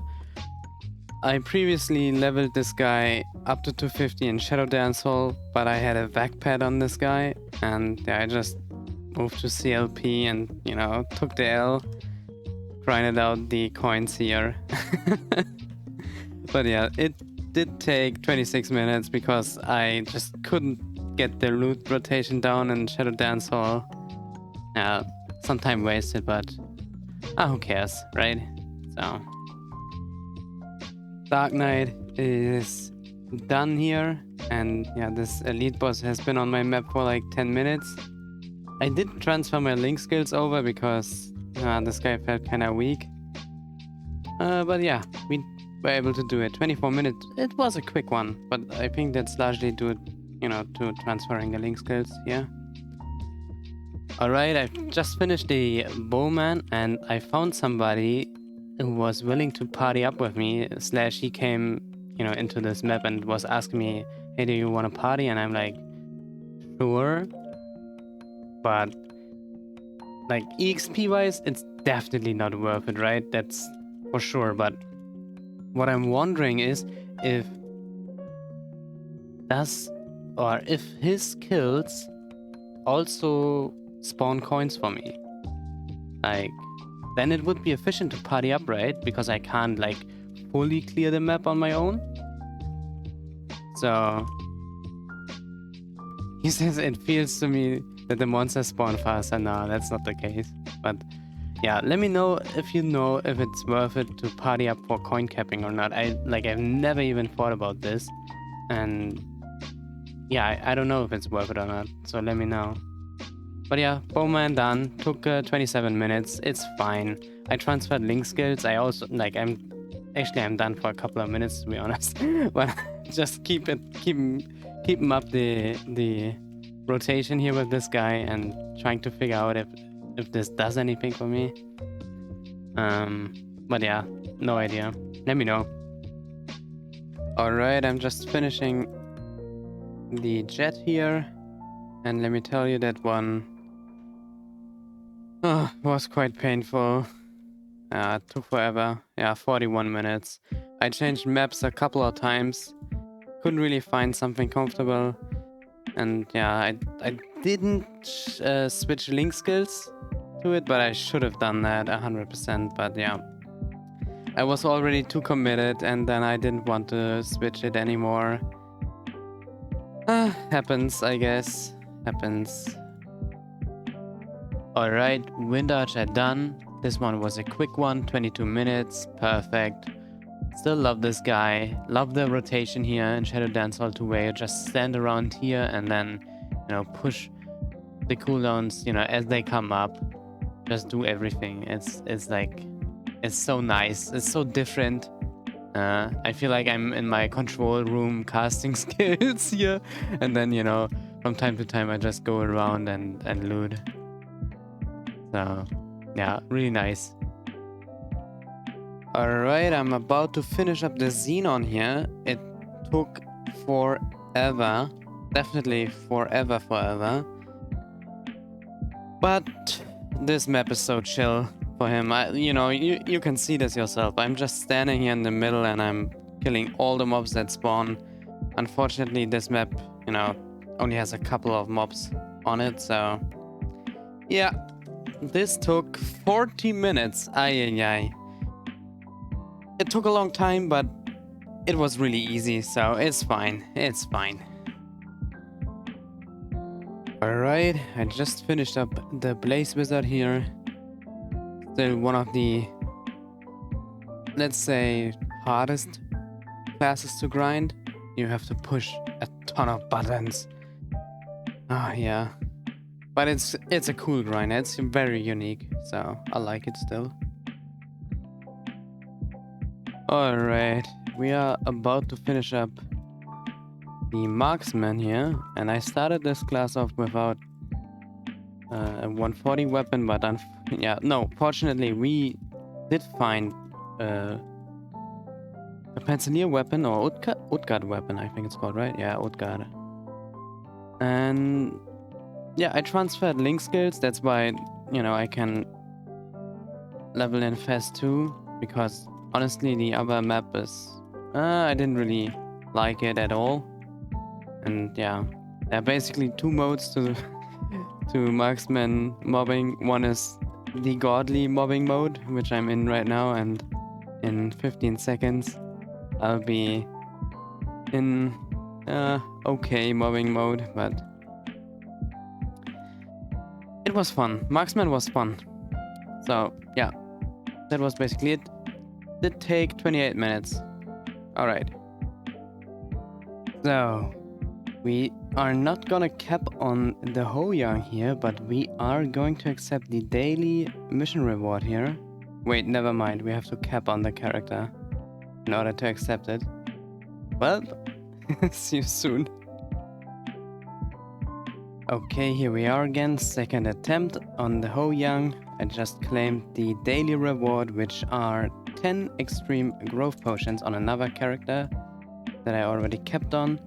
I previously leveled this guy up to 250 in Shadow Dancehall, but I had a vac pad on this guy, and yeah, I just moved to CLP and, you know, took the L, grinded out the coins here. But yeah, it did take 26 minutes because I just couldn't get the loot rotation down in Shadow Dancehall. Yeah, some time wasted, but who cares, right? So Dark Knight is done here, and yeah, this elite boss has been on my map for like 10 minutes. I did transfer my link skills over because this guy felt kind of weak. But yeah, we were able to do it. 24 minutes. It was a quick one, but I think that's largely due, you know, to transferring the link skills here. Alright, I've just finished the Bowman, and I found somebody who was willing to party up with me, / he came, you know, into this map and was asking me, hey, do you want to party? And I'm like, sure. But like EXP wise, it's definitely not worth it, right? That's for sure. But what I'm wondering is, if does or if his kills also spawn coins for me. Like, then it would be efficient to party up, right? Because I can't like fully clear the map on my own. So he says it feels to me that the monsters spawn faster. No, that's not the case. But yeah, let me know if you know if it's worth it to party up for coin capping or not. I've never even thought about this. And yeah, I don't know if it's worth it or not. So let me know. But yeah, Bowman done. Took 27 minutes. It's fine. I transferred link skills. I also I'm done for a couple of minutes, to be honest. But just keep him up the rotation here with this guy and trying to figure out if this does anything for me. But yeah, no idea. Let me know. Alright, I'm just finishing the jet here, and let me tell you that one was quite painful. It took forever. Yeah, 41 minutes. I changed maps a couple of times. Couldn't really find something comfortable. And yeah, I didn't switch link skills to it, but I should have done that 100%. But yeah, I was already too committed, and then I didn't want to switch it anymore. Happens, I guess. Happens. Alright, Wind Archer done. This one was a quick one, 22 minutes. Perfect. Still love this guy. Love the rotation here in Shadow Dance all 2 way. Just stand around here and then, push the cooldowns, as they come up. Just do everything. It's so nice. It's so different. I feel like I'm in my control room casting skills here. And then, from time to time I just go around and loot. So, yeah, really nice. Alright, I'm about to finish up the Xenon here. It took forever. Definitely forever. But this map is so chill for him. You can see this yourself. I'm just standing here in the middle and I'm killing all the mobs that spawn. Unfortunately, this map, only has a couple of mobs on it, so yeah. This took 40 minutes. Ay. It took a long time, but it was really easy, so it's fine. It's fine. Alright, I just finished up the Blaze Wizard here. Still one of the, let's say, hardest classes to grind. You have to push a ton of buttons. Yeah. But it's a cool grind. It's very unique, so I like it still. Alright, we are about to finish up the Marksman here, and I started this class off without a 140 weapon, but fortunately we did find a Pensioner weapon, or Utgard weapon, I think it's called, right? Yeah, Utgard. And yeah, I transferred link skills. That's why, I can level in fast too. Because honestly, the other map is, I didn't really like it at all. And yeah, there are basically 2 modes to marksman mobbing. One is the godly mobbing mode, which I'm in right now, and in 15 seconds I'll be in okay mobbing mode, but it was fun. Marksman was fun. So, yeah. That was basically it. Did take 28 minutes. Alright. So, we are not gonna cap on the Hoyang here, but we are going to accept the daily mission reward here. Wait, never mind. We have to cap on the character in order to accept it. Well, see you soon. Okay, here we are again, second attempt on the Hoyang. I just claimed the daily reward, which are 10 extreme growth potions on another character that I already kept on.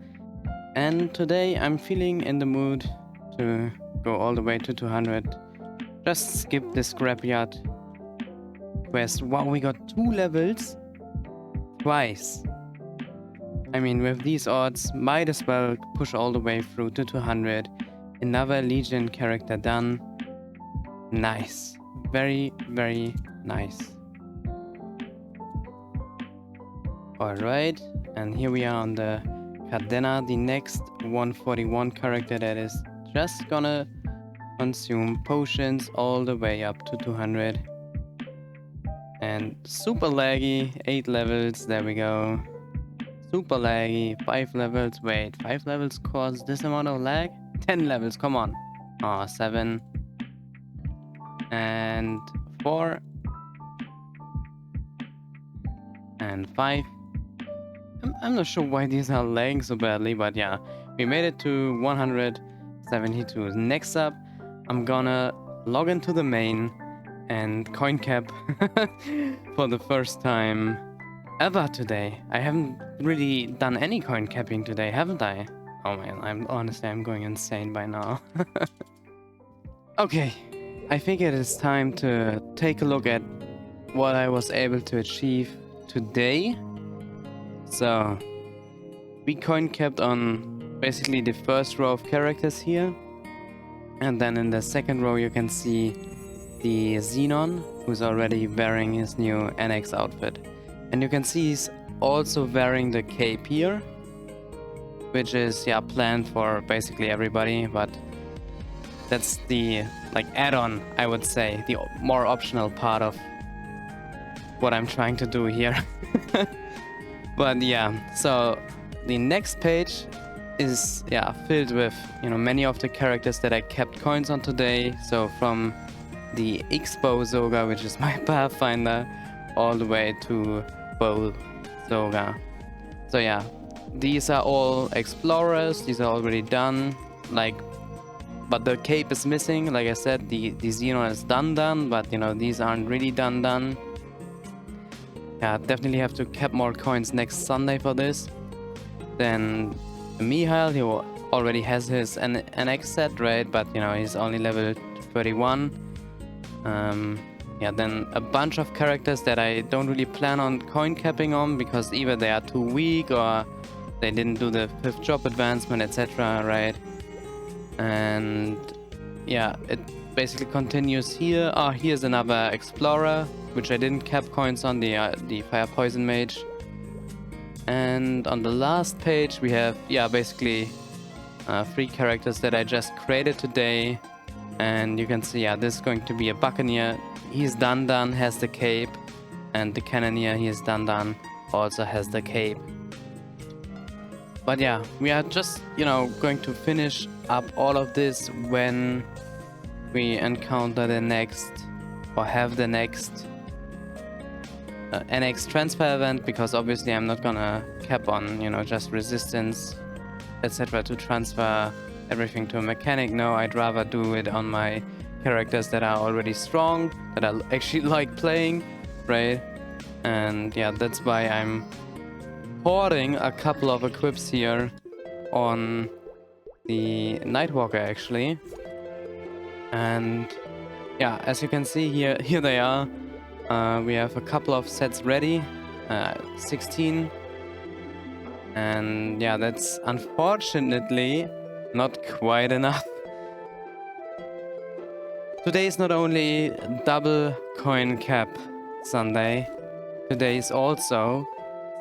And today I'm feeling in the mood to go all the way to 200. Just skip the scrapyard quest. Wow, we got 2 levels twice. I mean, with these odds, might as well push all the way through to 200. Another Legion character done. Nice. Very, very nice. Alright, and here we are on the Cadena, the next 141 character that is just gonna consume potions all the way up to 200. And super laggy, 8 levels, there we go. Super laggy, 5 levels, wait, 5 levels cause this amount of lag? 10 levels, come on. Aw, 7. And 4. And 5. I'm not sure why these are lagging so badly, but yeah. We made it to 172. Next up, I'm gonna log into the main and coin cap for the first time ever today. I haven't really done any coin capping today, haven't I? Oh man, I'm going insane by now. Okay, I think it is time to take a look at what I was able to achieve today. So, we coin capped on basically the first row of characters here. And then in the second row you can see the Xenon, who's already wearing his new NX outfit. And you can see he's also wearing the cape here, which is, yeah, planned for basically everybody, but that's the, like, add-on, I would say, the more optional part of what I'm trying to do here. But yeah, so the next page is, yeah, filled with, you know, many of the characters that I kept coins on today. So from the Expo Zoga, which is my Pathfinder, all the way to Bow Zoga. So yeah, these are all explorers, these are already done, like, but the cape is missing. Like I said, the Xenon is done, but you know, these aren't really done. Yeah, definitely have to cap more coins next Sunday for this. Then Mihail, he already has his NX set, right? But you know, he's only level 31. Yeah, then a bunch of characters that I don't really plan on coin capping on because either they are too weak or they didn't do the 5th job advancement, etc., right? And yeah, it basically continues here. Oh, here's another explorer, which I didn't cap coins on, the Fire Poison Mage. And on the last page we have, yeah, basically 3 characters that I just created today. And you can see, yeah, this is going to be a Buccaneer. He's done, has the cape. And the Cannoneer, he is done, also has the cape. But yeah, we are just, you know, going to finish up all of this when we encounter the next, or have the next NX transfer event, because obviously I'm not gonna cap on, you know, just resistance, etc. to transfer everything to a mechanic. No, I'd rather do it on my characters that are already strong, that I actually like playing, right? And yeah, that's why I'm hoarding a couple of equips here on the Nightwalker actually. And yeah, as you can see here they are. We have a couple of sets ready, 16. And yeah, that's unfortunately not quite enough. Today is not only double coin cap Sunday, today is also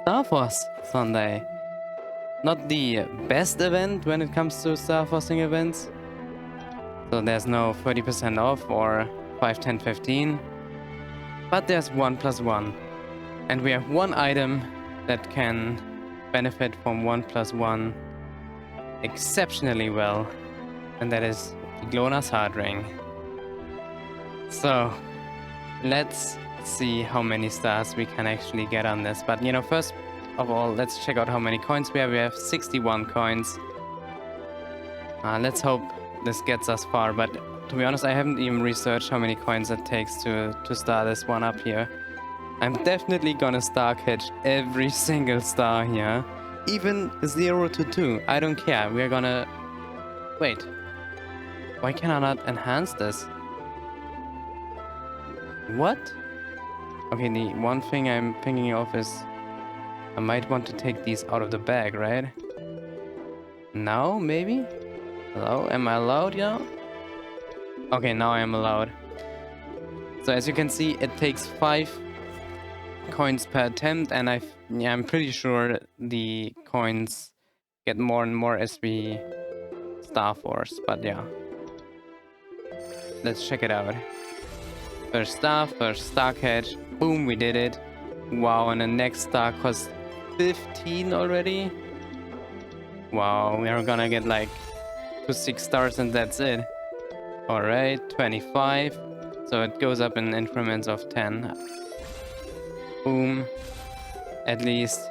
Starforce Sunday. Not the best event when it comes to Starforcing events. So there's no 30% off or 5, 10, 15. But there's 1+1. And we have one item that can benefit from 1+1 exceptionally well. And that is Glona's Heart Ring. So let's see how many stars we can actually get on this. But you know, first of all, let's check out how many coins we have. We have 61 coins. Let's hope this gets us far, but to be honest, I haven't even researched how many coins it takes to start this one up here. I'm definitely gonna star catch every single star here. Even 0 to 2, I don't care. We're gonna... Wait. Why can I not enhance this? What? Okay, the one thing I'm thinking of is I might want to take these out of the bag, right? Now, maybe? Hello? Am I allowed, yeah? Okay, now I am allowed. So as you can see, it takes 5 coins per attempt, and I'm pretty sure the coins get more and more as we Starforce, but yeah. Let's check it out. First star catch. Boom, we did it. Wow, and the next star costs 15 already. Wow, we're gonna get like 6 stars and that's it. Alright, 25. So it goes up in increments of 10. Boom. At least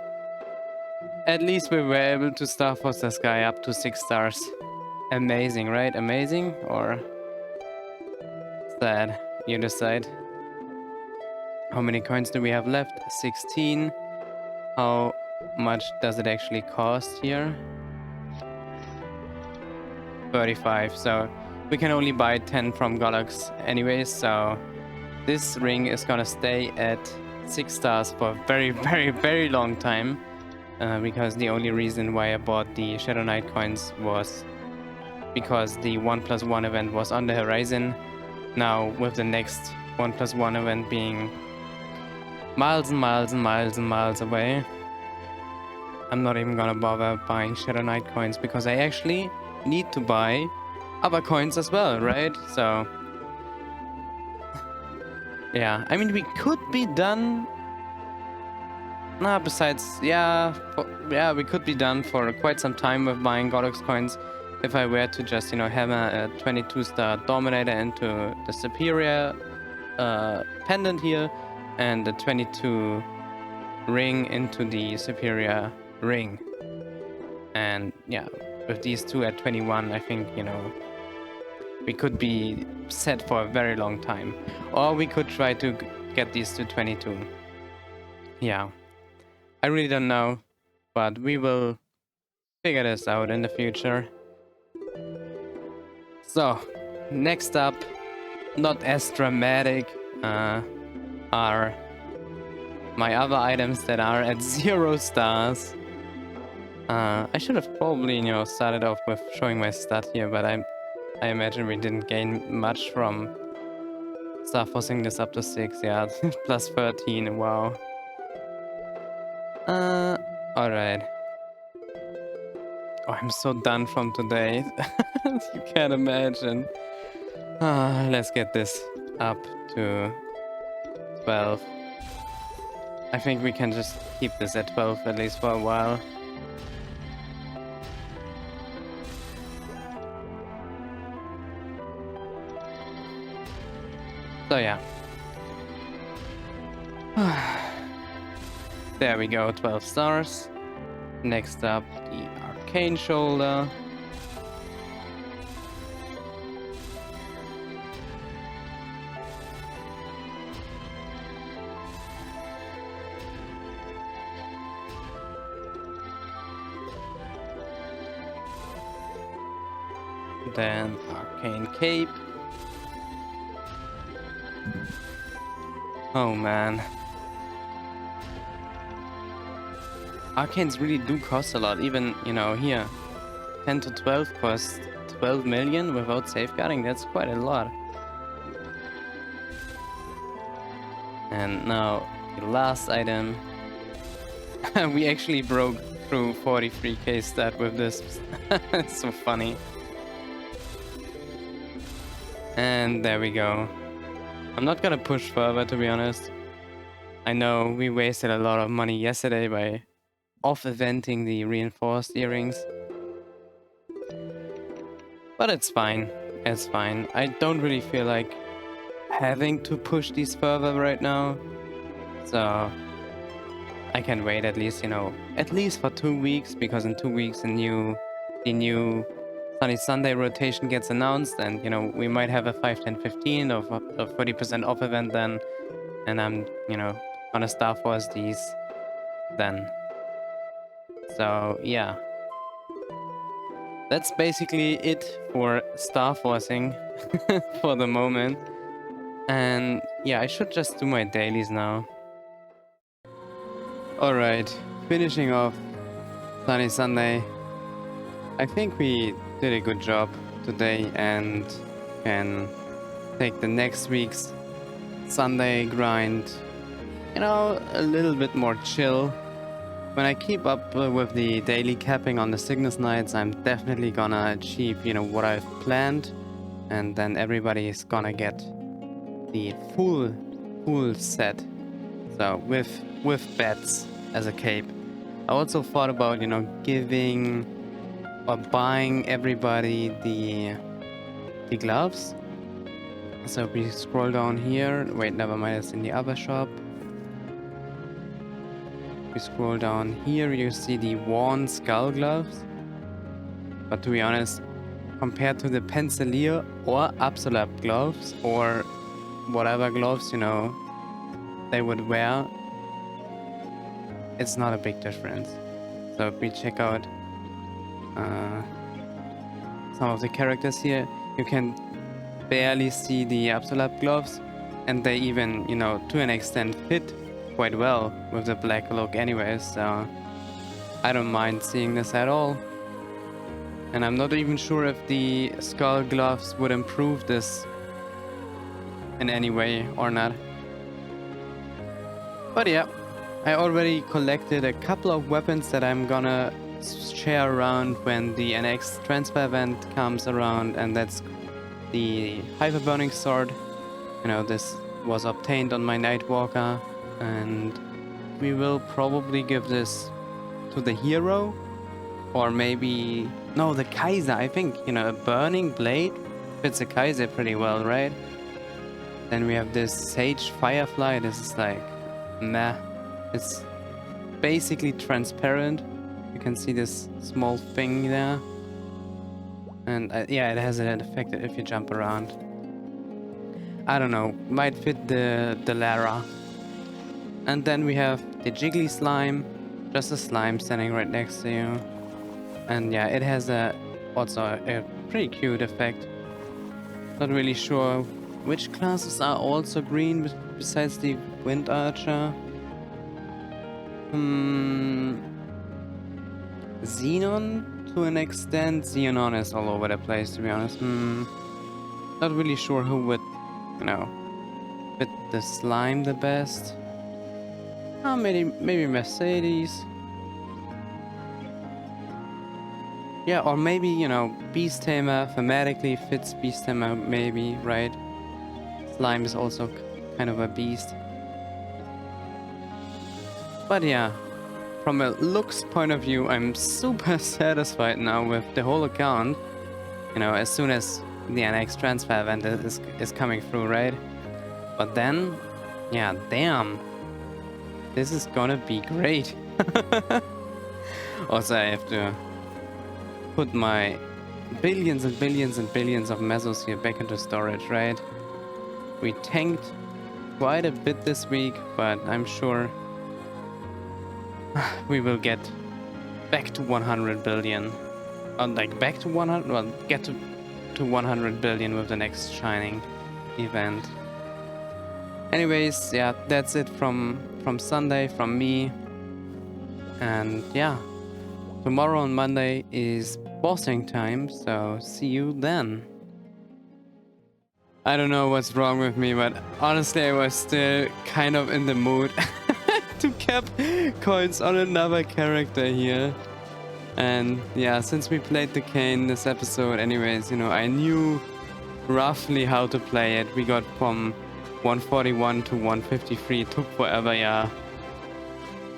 we were able to Starforce this guy up to 6 stars. Amazing, right? Amazing? Or sad? You decide. How many coins do we have left? 16. How much does it actually cost here? 35. So we can only buy 10 from Galax anyways. So this ring is gonna stay at 6 stars for a very, very, very long time. Because the only reason why I bought the Shadow Knight coins was because the 1+1 event was on the horizon. Now with the next 1+1 event being miles and miles and miles and miles away, I'm not even gonna bother buying Shadow Knight coins because I actually need to buy other coins as well, right? So yeah, I mean we could be done. Nah, besides, we could be done for quite some time with buying Godox coins if I were to just, hammer a 22-star Dominator into the Superior pendant here and the 22 ring into the Superior ring. And yeah, with these two at 21, I think, we could be set for a very long time. Or we could try to get these to 22. Yeah. I really don't know, but we will figure this out in the future. So, next up, not as dramatic, are my other items that are at 0 stars. I should have probably, started off with showing my stat here, but I imagine we didn't gain much from Starforcing this up to 6. Yeah, plus 13. Wow. Alright. Oh, I'm so done from today. You can't imagine. Let's get this up to 12. I think we can just keep this at 12 at least for a while. So yeah. There we go, 12 stars. Next up, the Arcane Shoulder. Then Arcane Cape. Oh man. Arcanes really do cost a lot, even, here. 10 to 12 costs 12 million without safeguarding, that's quite a lot. And now, the last item. We actually broke through 43k stat with this. It's so funny. And there we go. I'm not gonna push further, to be honest. I know we wasted a lot of money yesterday by off-eventing the reinforced earrings. But it's fine. It's fine. I don't really feel like having to push these further right now. So I can wait at least, at least for 2 weeks, because in 2 weeks the new Sunny Sunday rotation gets announced, and we might have a 5, 10, 15 of 40% off event then, and I'm gonna Starforce these then. So yeah, that's basically it for Starforcing for the moment. And yeah, I should just do my dailies now. Alright, finishing off Sunny Sunday. I think we did a good job today and can take the next week's Sunday grind, you know, a little bit more chill. When I keep up with the daily capping on the Cygnus nights, I'm definitely gonna achieve, you know, what I've planned, and then everybody is gonna get the full set. So with bets as a cape. I also thought about, you know, giving or buying everybody the gloves. So if we scroll down here, wait, never mind, it's in the other shop. If we scroll down here, you see the worn skull gloves. But to be honest, compared to the Pencilier or Absolab gloves or whatever gloves, you know, they would wear, it's not a big difference. So if we check out some of the characters here, you can barely see the Absolab gloves, and they even, you know, to an extent fit quite well with the black look anyways, so I don't mind seeing this at all. And I'm not even sure if the skull gloves would improve this in any way or not. But yeah, I already collected a couple of weapons that I'm gonna share around when the NX transfer event comes around, and that's the Hyper Burning Sword. You know, this was obtained on my Nightwalker, and we will probably give this to the hero, or maybe, no, the Kaiser. I think, you know, a Burning Blade fits a Kaiser pretty well, right? Then we have this Sage Firefly. This is like, meh. It's basically transparent. You can see this small thing there. And yeah, it has an effect if you jump around. I don't know, might fit the Lara. And then we have the Jiggly Slime, just a slime standing right next to you. And yeah, it has also a pretty cute effect. Not really sure which classes are also green besides the Wind Archer. Xenon to an extent. Xenon is all over the place, to be honest. Not really sure who would, you know, fit the slime the best. Oh, maybe Mercedes. Yeah, or maybe, you know, Beast Tamer thematically fits Beast Tamer, maybe, right? Slime is also kind of a beast. But yeah, from a looks point of view, I'm super satisfied now with the whole account. You know, as soon as the NX transfer event is coming through, right? But then, yeah, damn. This is gonna be great. Also, I have to put my billions and billions and billions of mesos here back into storage, right? We tanked quite a bit this week, but I'm sure we will get back to 100 billion. Like back to 100, well, get to 100 billion with the next Shining event. Anyways, yeah, that's it from Sunday, from me. And yeah, tomorrow on Monday is bossing time, so see you then. I don't know what's wrong with me, but honestly I was still kind of in the mood to cap coins on another character here. And yeah, since we played the Kain this episode anyways, you know, I knew roughly how to play it. We got from 141 to 153, it took forever, yeah.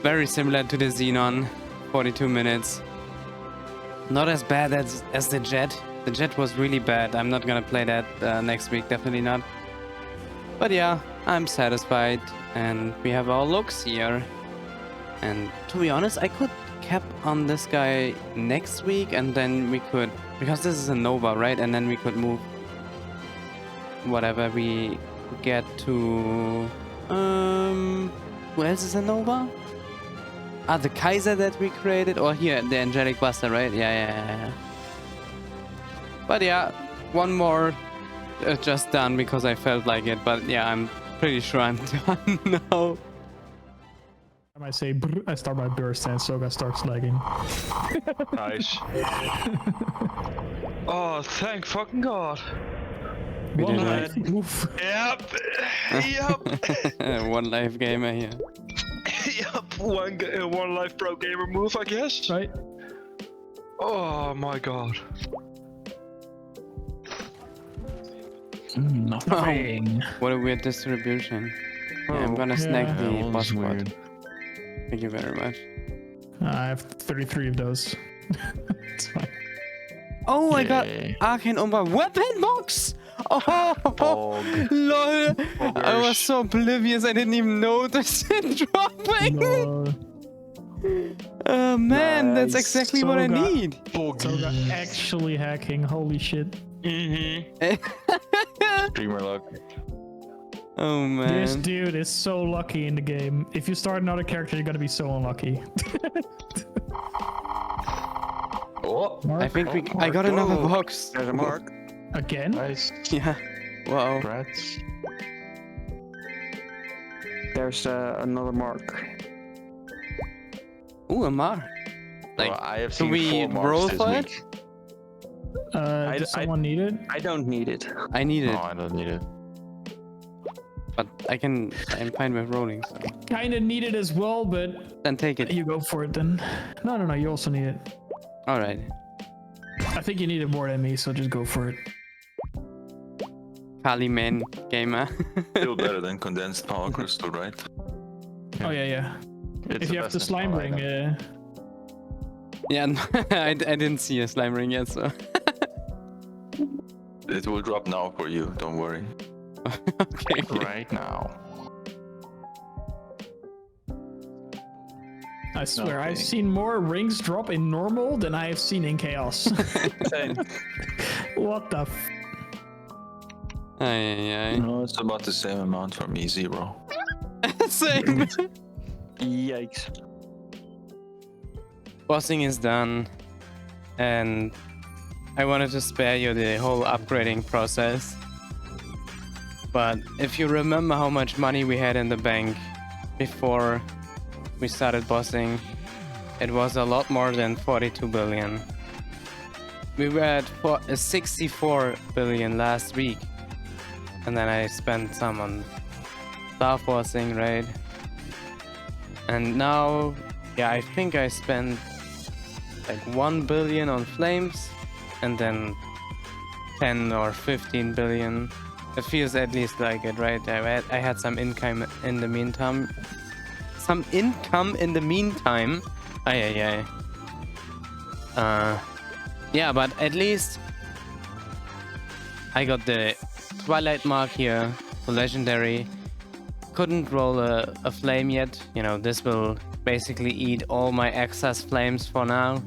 Very similar to the Xenon, 42 minutes. Not as bad as the Jet. The Jet was really bad. I'm not gonna play that next week, definitely not. But yeah, I'm satisfied, and we have our looks here. And to be honest, I could cap on this guy next week, and then we could, because this is a Nova, right? And then we could move whatever we get to. Who else is a Nova? Ah, the Kaiser that we created, or here the Angelic Buster, right? Yeah. But yeah, one more just done because I felt like it. But yeah, I'm pretty sure I'm done now. I say brr, I start my burst and Soga starts lagging. Nice. Oh, thank fucking God. We One did life. Oof. Yep. Yep. One life gamer here. Yep. One life pro gamer move, I guess. Right? Oh my God. Nothing. What a weird distribution. Yeah, I'm gonna snag Yeah. the boss spot. Thank you very much. I have 33 of those. It's fine. Oh, I got Arcane Umbra weapon box! Oh, lol. I was so oblivious, I didn't even notice it dropping. No. Oh man, that's Nice. exactly what I Soga. need. Soga actually hacking. Holy shit. Streamer luck. Oh This man. dude is so lucky in the game. If you start another character, you're gonna be so unlucky. Oh. I think I got another Oh. box. There's a mark. Again? Nice. Yeah. Wow. Rats. There's another mark. Ooh, a mark. Like, Well, I have do seen we 4 marks roll this for it? week. Does someone need it? I don't need it. I need it, No, I don't need it. but I'm fine with rolling, so Kinda need it as well, but then take it. you go for it then. No, you also need it. Alright. I think you need it more than me, so just go for it. Kali man gamer. Still better than condensed power crystal, right? Oh yeah. It's If you have the best slime item. ring, Yeah, no, I didn't see a slime ring yet, so. It will drop now for you, don't worry. Okay. Right now. I swear, I've Okay. seen more rings drop in normal than I have seen in chaos. Same. What the f? Aye. No, it's about the same amount for me, 0. Same. Yikes. Bossing is done, and I wanted to spare you the whole upgrading process. But if you remember how much money we had in the bank before we started bossing, it was a lot more than 42 billion. We were at 64 billion last week, and then I spent some on Starforcing, right? And now, yeah, I think I spent like 1 billion on flames, and then 10 or 15 billion. It feels at least like it, right? I had some income in the meantime. Aye. Yeah, but at least I got the Twilight mark here, the legendary. Couldn't roll a flame yet. You know, this will basically eat all my excess flames for now.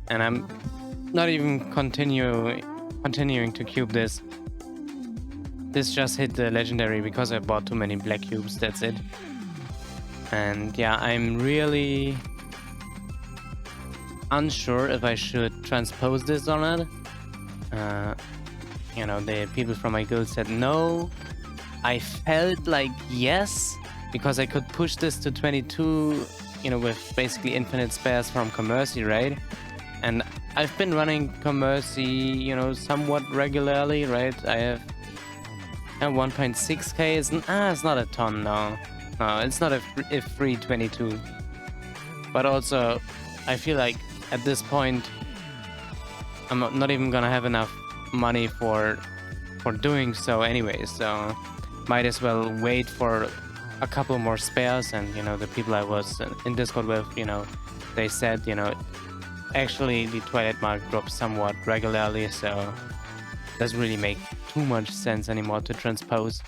And I'm not even continuing to cube this. This just hit the legendary because I bought too many black cubes, that's it. And yeah, I'm really unsure if I should transpose this or not. You know, the people from my guild said no. I felt like yes, because I could push this to 22, you know, with basically infinite spares from Commercy, right? And I've been running Commercy, you know, somewhat regularly, right? I have 1.6k. It's not a ton, no. No, it's not a free 22. But also, I feel like at this point, I'm not even gonna have enough money for doing so anyway, so might as well wait for a couple more spares. And you know, the people I was in Discord with, you know, they said, you know, actually the Twilight mark drops somewhat regularly, so doesn't really make too much sense anymore to transpose,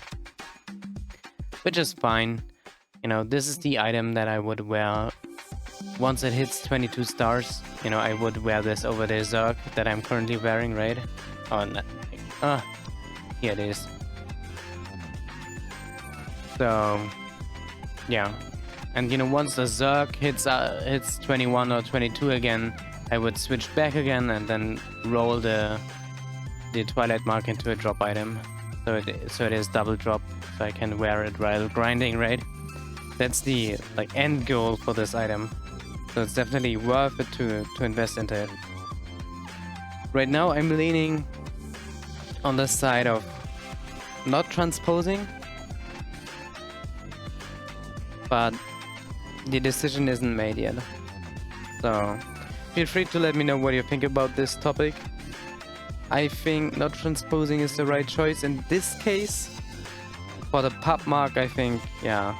which is fine. You know, this is the item that I would wear once it hits 22 stars. You know, I would wear this over the Zerg that I'm currently wearing, right? Oh, no. Here it is. So, yeah. And you know, once the Zerg hits 21 or 22 again, I would switch back again and then roll the Twilight mark into a drop item. So it is double drop, so I can wear it while grinding, right? That's the like end goal for this item. So it's definitely worth it to invest into it. Right now I'm leaning on the side of not transposing, but the decision isn't made yet. So feel free to let me know what you think about this topic. I think not transposing is the right choice in this case. For the pub mark, I think, yeah,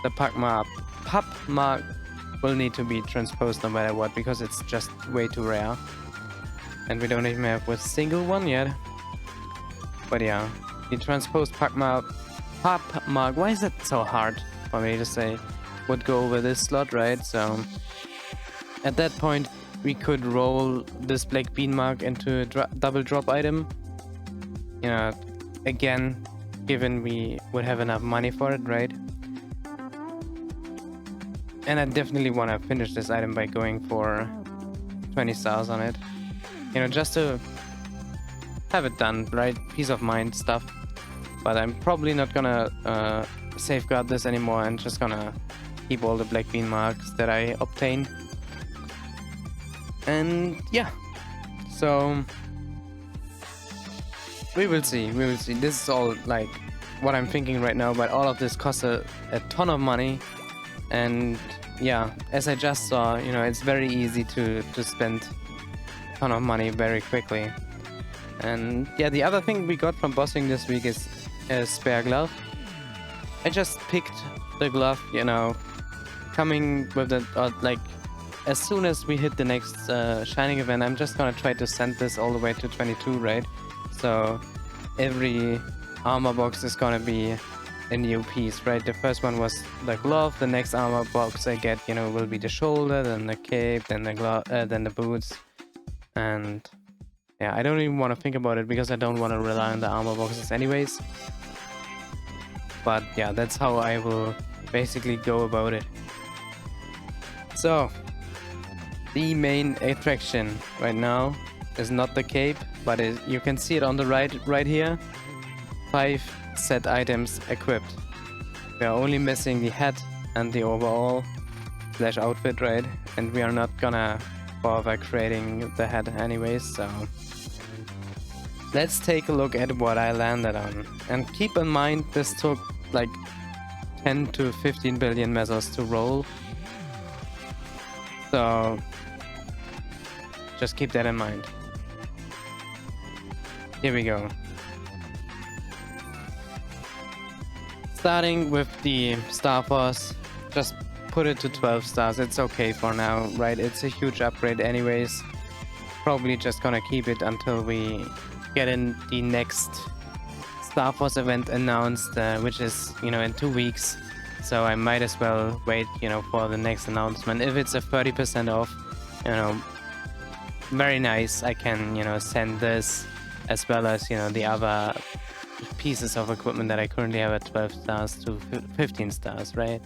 the pub mark will need to be transposed no matter what, because it's just way too rare. And we don't even have a single one yet. But yeah, the transposed pub mark, why is that so hard for me to say, would go over this slot, right? So at that point, we could roll this black bean mark into a double drop item. You know, again, given we would have enough money for it, right? And I definitely want to finish this item by going for 20 stars on it. You know, just to have it done, right? Peace of mind stuff. But I'm probably not gonna safeguard this anymore and just gonna keep all the black bean marks that I obtain. And yeah, so we will see. This is all like what I'm thinking right now, but all of this costs a ton of money. And yeah, as I just saw, you know, it's very easy to spend a ton of money very quickly. And yeah, the other thing we got from bossing this week is a spare glove. I just picked the glove, you know, coming with it, like as soon as we hit the next shining event, I'm just gonna try to send this all the way to 22, right? So every armor box is gonna be a new piece, right? The first one was the glove, the next armor box I get, you know, will be the shoulder, then the cape, then the glove, then the boots. And yeah, I don't even want to think about it because I don't want to rely on the armor boxes anyways. But yeah, that's how I will basically go about it. So the main attraction right now is not the cape, but you can see it on the right here. 5 set items equipped. We are only missing the hat and the overall / outfit, right? And we are not gonna bother creating the hat anyways, so let's take a look at what I landed on. And keep in mind, this took like 10 to 15 billion mesos to roll. So just keep that in mind. Here we go. Starting with the Starforce, just put it to 12 stars. It's okay for now, right? It's a huge upgrade anyways. Probably just gonna keep it until we get in the next Starforce event announced, which is, you know, in 2 weeks. So I might as well wait, you know, for the next announcement. If it's a 30% off, you know, very nice. I can, you know, send this as well as, you know, the other pieces of equipment that I currently have at 12 stars to 15 stars, right?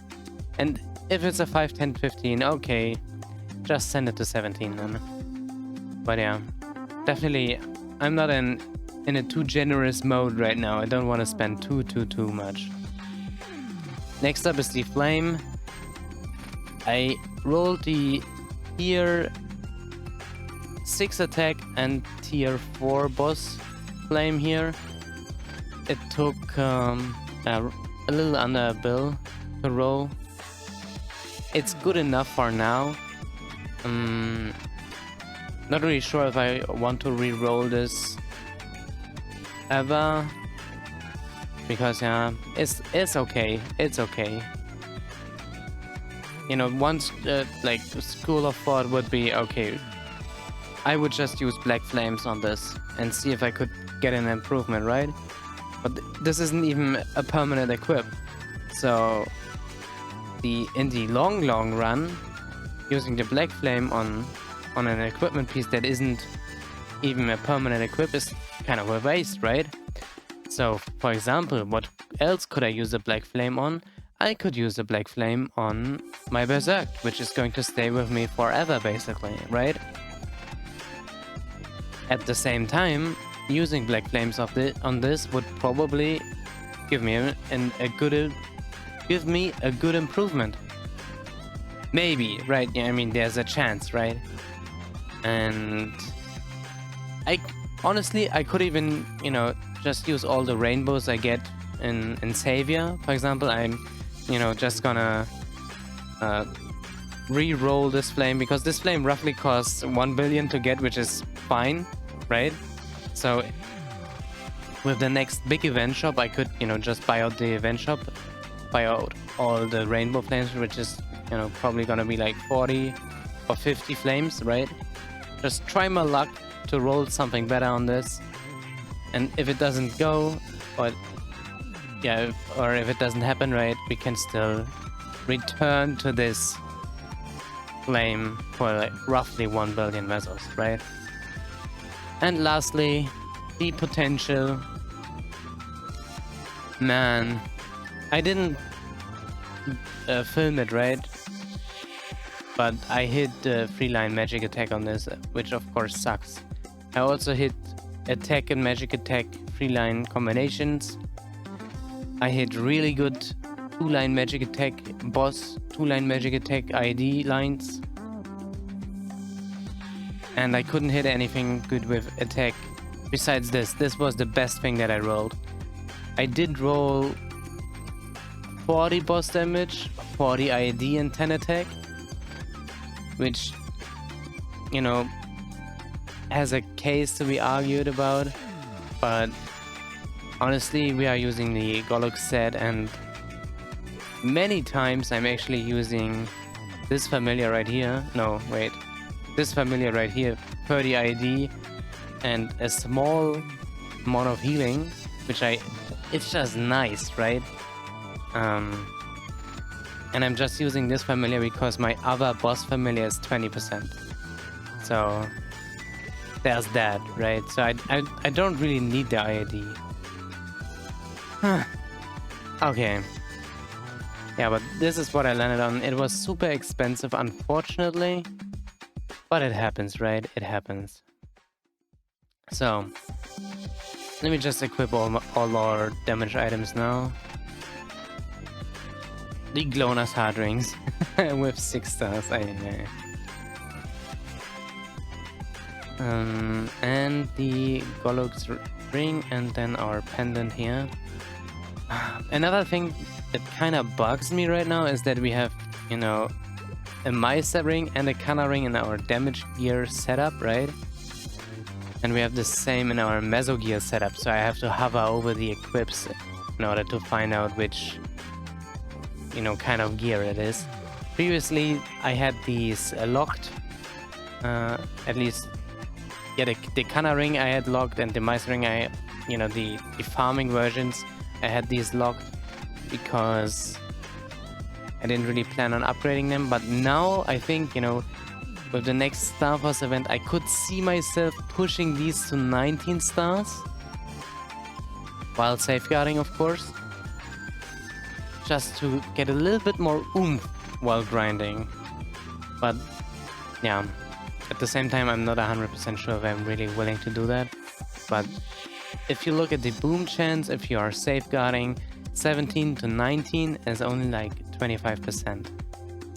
And if it's a 5, 10, 15, okay, just send it to 17 then. But yeah, definitely, I'm not in a too generous mode right now. I don't want to spend too much. Next up is the flame. I rolled the tier 6 attack and tier 4 boss flame here. It took a little under a bill to roll. It's good enough for now. Not really sure if I want to re-roll this ever, because yeah, it's okay. It's okay. You know, once like school of thought would be okay. I would just use black flames on this and see if I could get an improvement, right? But this isn't even a permanent equip. So in the long run, using the black flame on an equipment piece that isn't even a permanent equip is kind of a waste, right? So for example, what else could I use a black flame on? I could use a black flame on my Berserk, which is going to stay with me forever basically, right? At the same time, using black flames on this would probably give me give me a good improvement. Maybe, right? Yeah, I mean, there's a chance, right? And honestly, I could even, you know, just use all the rainbows I get in Savior. For example, I'm, you know, just gonna re-roll this flame, because this flame roughly costs 1 billion to get, which is fine, right? So with the next big event shop, I could, you know, just buy out the event shop, buy out all the rainbow flames, which is, you know, probably gonna be like 40 or 50 flames, right? Just try my luck to roll something better on this, and if it doesn't go, or yeah, or if it doesn't happen, right, we can still return to this flame for like roughly 1 billion vessels, right? And lastly, the potential. Man, I didn't film it, right? But I hit the 3-line magic attack on this, which of course sucks. I also hit attack and magic attack 3-line combinations. I hit really good 2-line magic attack boss, 2-line magic attack IED lines. And I couldn't hit anything good with attack besides this. This was the best thing that I rolled. I did roll 40 boss damage, 40 IED and 10 attack, which, you know, has a case to be argued about, but honestly, we are using the Golok set, and many times I'm actually using this familiar right here. No, wait. This familiar right here, 30 IED and a small amount of healing, which it's just nice, right? And I'm just using this familiar because my other boss familiar is 20%. So there's that, right? So I don't really need the IED. Okay. Yeah, but this is what I landed on. It was super expensive, unfortunately. But it happens, right? It happens. So let me just equip all our damage items now. The Glona's Heart Rings with 6 stars. And the Golok's ring, and then our pendant here. Another thing that kind of bugs me right now is that we have, you know, a Meister ring and a Kanna ring in our damage gear setup, right? And we have the same in our Meso gear setup, so I have to hover over the equips in order to find out which, you know, kind of gear it is. Previously, I had these locked, at least, yeah, the Kanna ring I had locked, and the Meister ring you know, the farming versions, I had these locked because I didn't really plan on upgrading them. But now I think, you know, with the next Starforce event, I could see myself pushing these to 19 stars, while safeguarding, of course, just to get a little bit more oomph while grinding. But yeah, at the same time, I'm not 100% sure if I'm really willing to do that. But if you look at the boom chance, if you are safeguarding, 17 to 19 is only like 25%.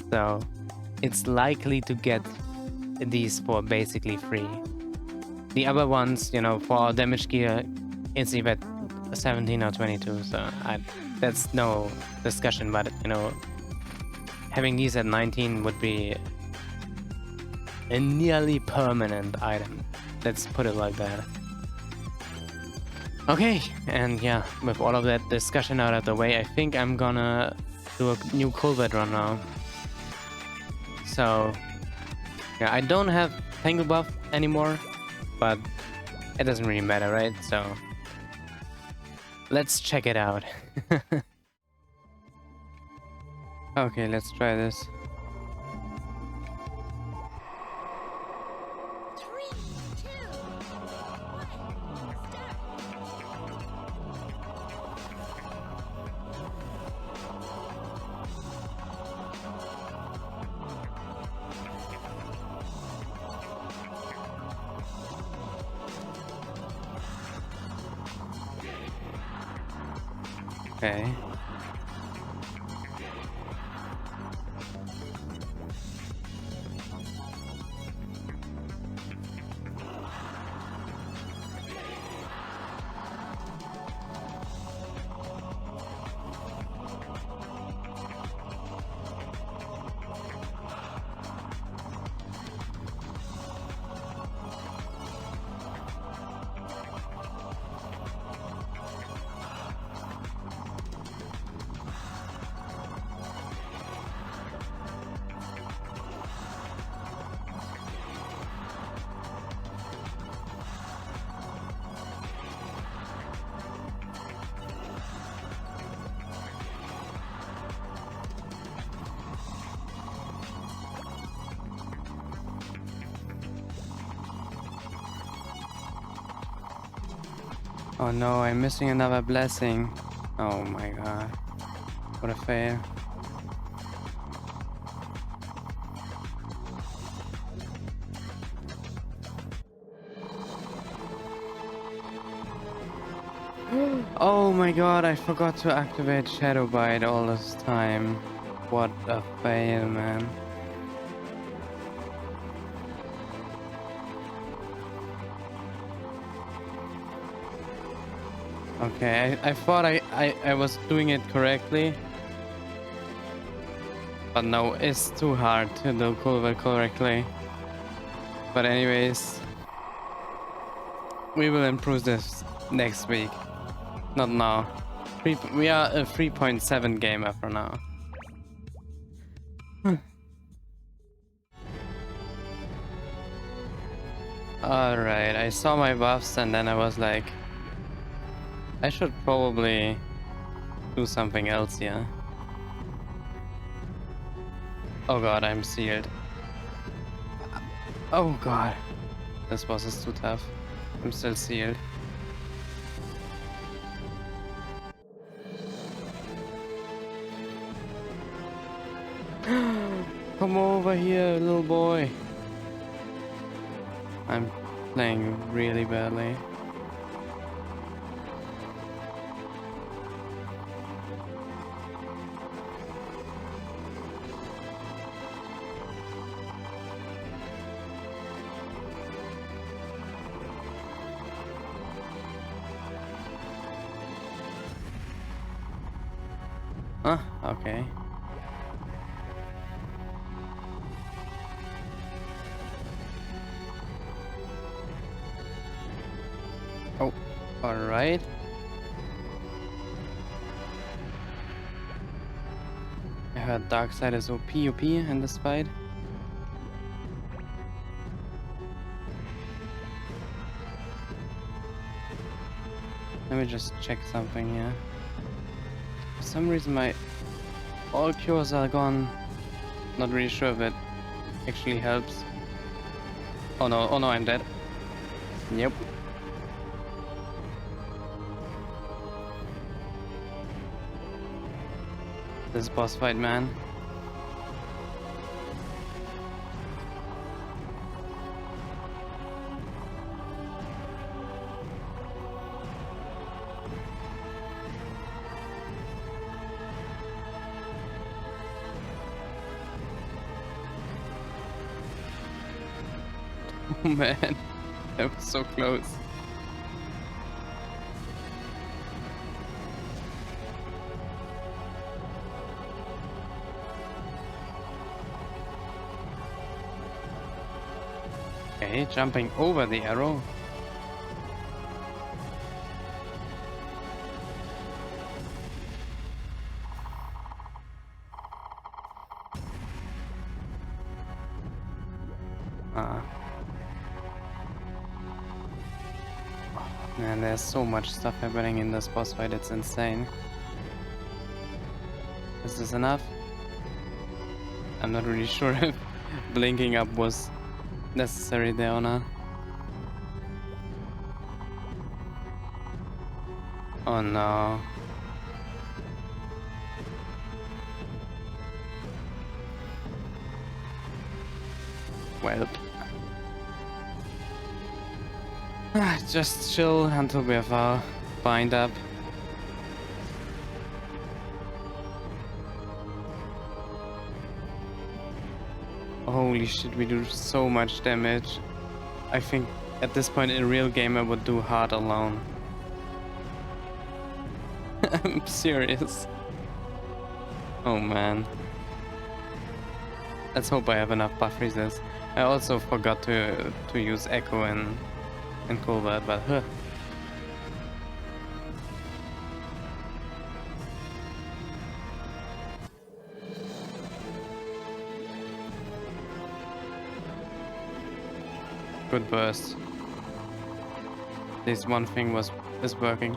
So it's likely to get these for basically free. The other ones, you know, for damage gear, it's either 17 or 22. So that's no discussion, but, you know, having these at 19 would be a nearly permanent item. Let's put it like that. Okay, and yeah, with all of that discussion out of the way, I think I'm gonna do a new Culvert run now. So yeah, I don't have Tangle buff anymore, but it doesn't really matter, right? So let's check it out. Okay, let's try this. Okay. Oh no, I'm missing another blessing. Oh my god. What a fail. Oh my god, I forgot to activate Shadow Bite all this time. What a fail, man. Okay, I thought I was doing it correctly. But no, it's too hard to do Culvert correctly. But anyways, we will improve this next week. Not now. We are a 3.7 gamer for now. Alright, I saw my buffs and then I was like, I should probably do something else here. Oh god, I'm sealed. Oh god. This boss is too tough. I'm still sealed. Come over here, little boy. I'm playing really badly. Okay. Oh, alright. I heard Darkseid is OP in this fight. Let me just check something here. For some reason my all cures are gone. Not really sure if it actually helps. Oh no, I'm dead. Yep. This boss fight, man. Oh man, that was so close. Okay, jumping over the arrow. Man, there's so much stuff happening in this boss fight, it's insane. Is this enough? I'm not really sure if blinking up was necessary there or not. Oh no. Well. Just chill until we have our bind up. Holy shit, we do so much damage. I think at this point a real gamer would do hard alone. I'm serious. Oh man. Let's hope I have enough buff resist. I also forgot to use Echo in Culvert, but huh. Good burst. At least one thing is working.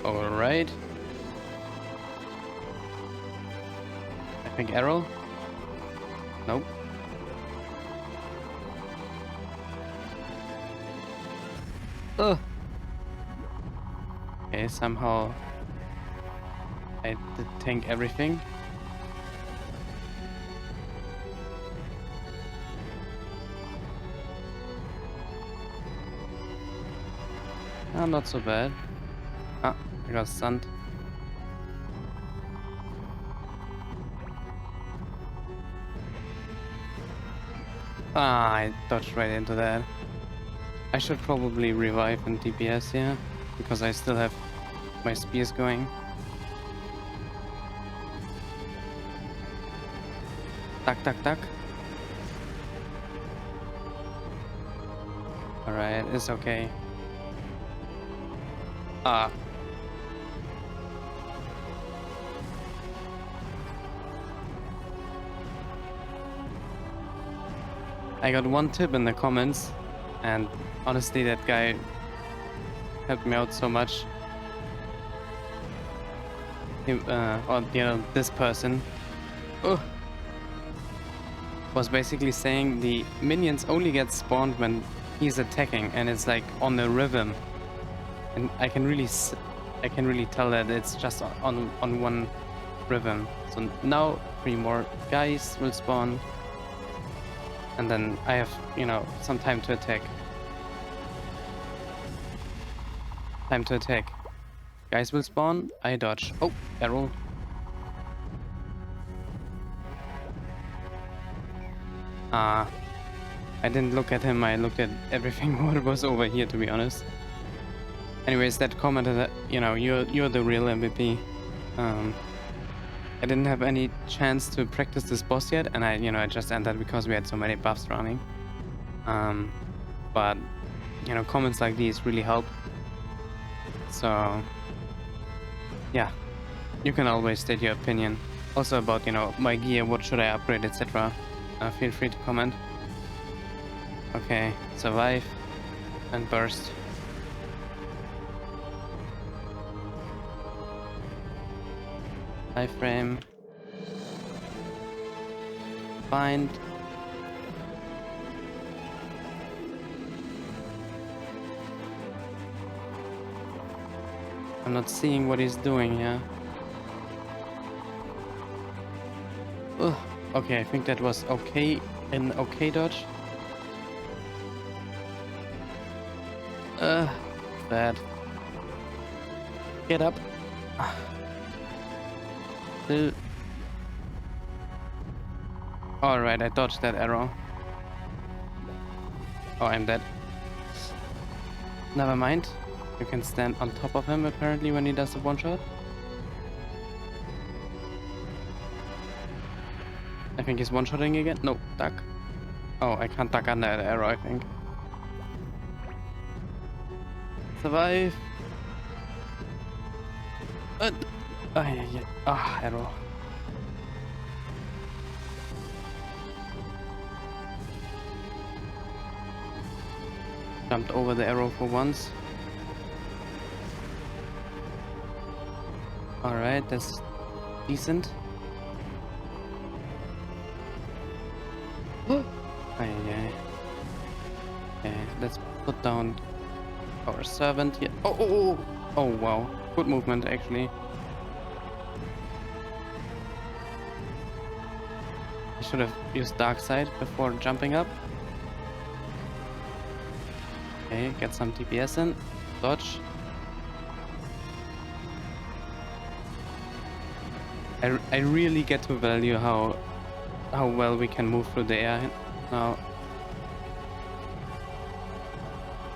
All right. I think arrow. Nope. Ugh. Okay, somehow I did tank everything. Ah, not so bad. Ah, I got stunned. Ah, I dodged right into that. I should probably revive and DPS here, because I still have my spears going. Duck, duck, duck. Alright, it's okay. Ah. I got one tip in the comments, and honestly that guy helped me out so much. He, or, you know, this person was basically saying the minions only get spawned when he's attacking, and it's like on a rhythm. And I can really tell that it's just on one rhythm. So now 3 more guys will spawn, and then I have, you know, some time to attack. Time to attack. Guys will spawn, I dodge. Oh, arrow. I didn't look at him, I looked at everything what was over here, to be honest. Anyways, that commented that, you know, you're the real MVP. I didn't have any chance to practice this boss yet, and I just entered because we had so many buffs running. But, you know, comments like these really help. So, yeah, you can always state your opinion. Also about, you know, my gear, what should I upgrade, etc. Feel free to comment. Okay, survive and burst. Iframe. Find. I'm not seeing what he's doing here. Ugh. Okay, I think that was okay. An okay dodge. Bad. Get up. Alright, I dodged that arrow. Oh, I'm dead. Never mind. You can stand on top of him apparently when he does a one-shot. I think he's one-shotting again. No, duck. Oh, I can't duck under that arrow, I think. Survive. Arrow. Jumped over the arrow for once. Alright, that's decent. Okay, let's put down our servant here. Oh, wow. Good movement, actually. I should have used Dark Side before jumping up. Okay, get some DPS in. Dodge. I really get to value how well we can move through the air now.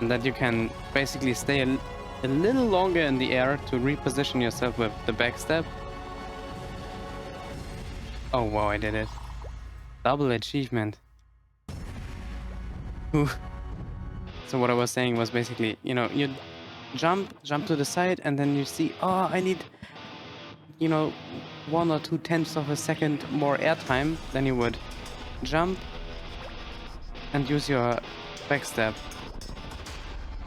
And that you can basically stay a little longer in the air to reposition yourself with the backstep. Oh wow, I did it. Double achievement. So what I was saying was basically, you know, you jump to the side, and then you see, oh, I need, you know, 1 or 2/10 of a second more airtime. Then you would jump and use your backstep.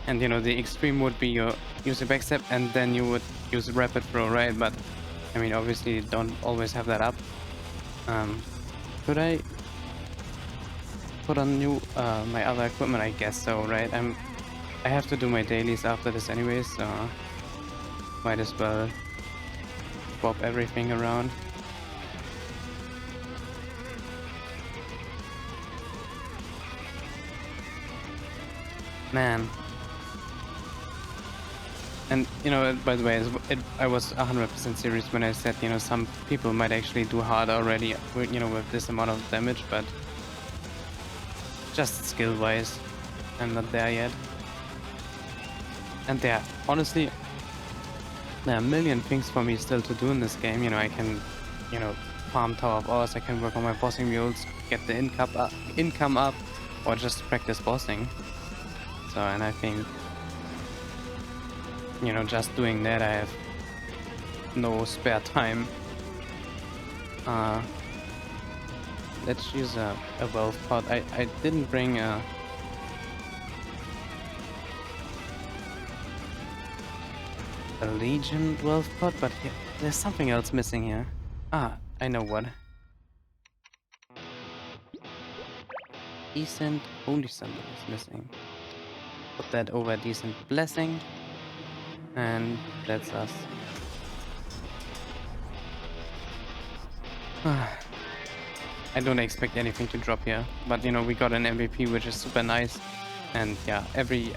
And you know, the extreme would be you use your backstep and then you would use a rapid throw, right? But I mean, obviously you don't always have that up. Could I put on new my other equipment? I guess so, right? I'm I have to do my dailies after this anyway, so might as well swap everything around. Man. And, you know, by the way, I was 100% serious when I said, you know, some people might actually do hard already, you know, with this amount of damage, but just skill-wise, I'm not there yet. And honestly, there are a million things for me still to do in this game. You know, I can, you know, farm Tower of Ors, I can work on my bossing mules, get the income up, or just practice bossing. So, and I think, you know, just doing that, I have no spare time. Let's use a wealth pot. I didn't bring a Legion wealth pot, but there's something else missing here. Ah, I know what. Decent holy symbol is missing. Put that over decent blessing. And that's us. I don't expect anything to drop here, but you know, we got an MVP, which is super nice. And yeah, every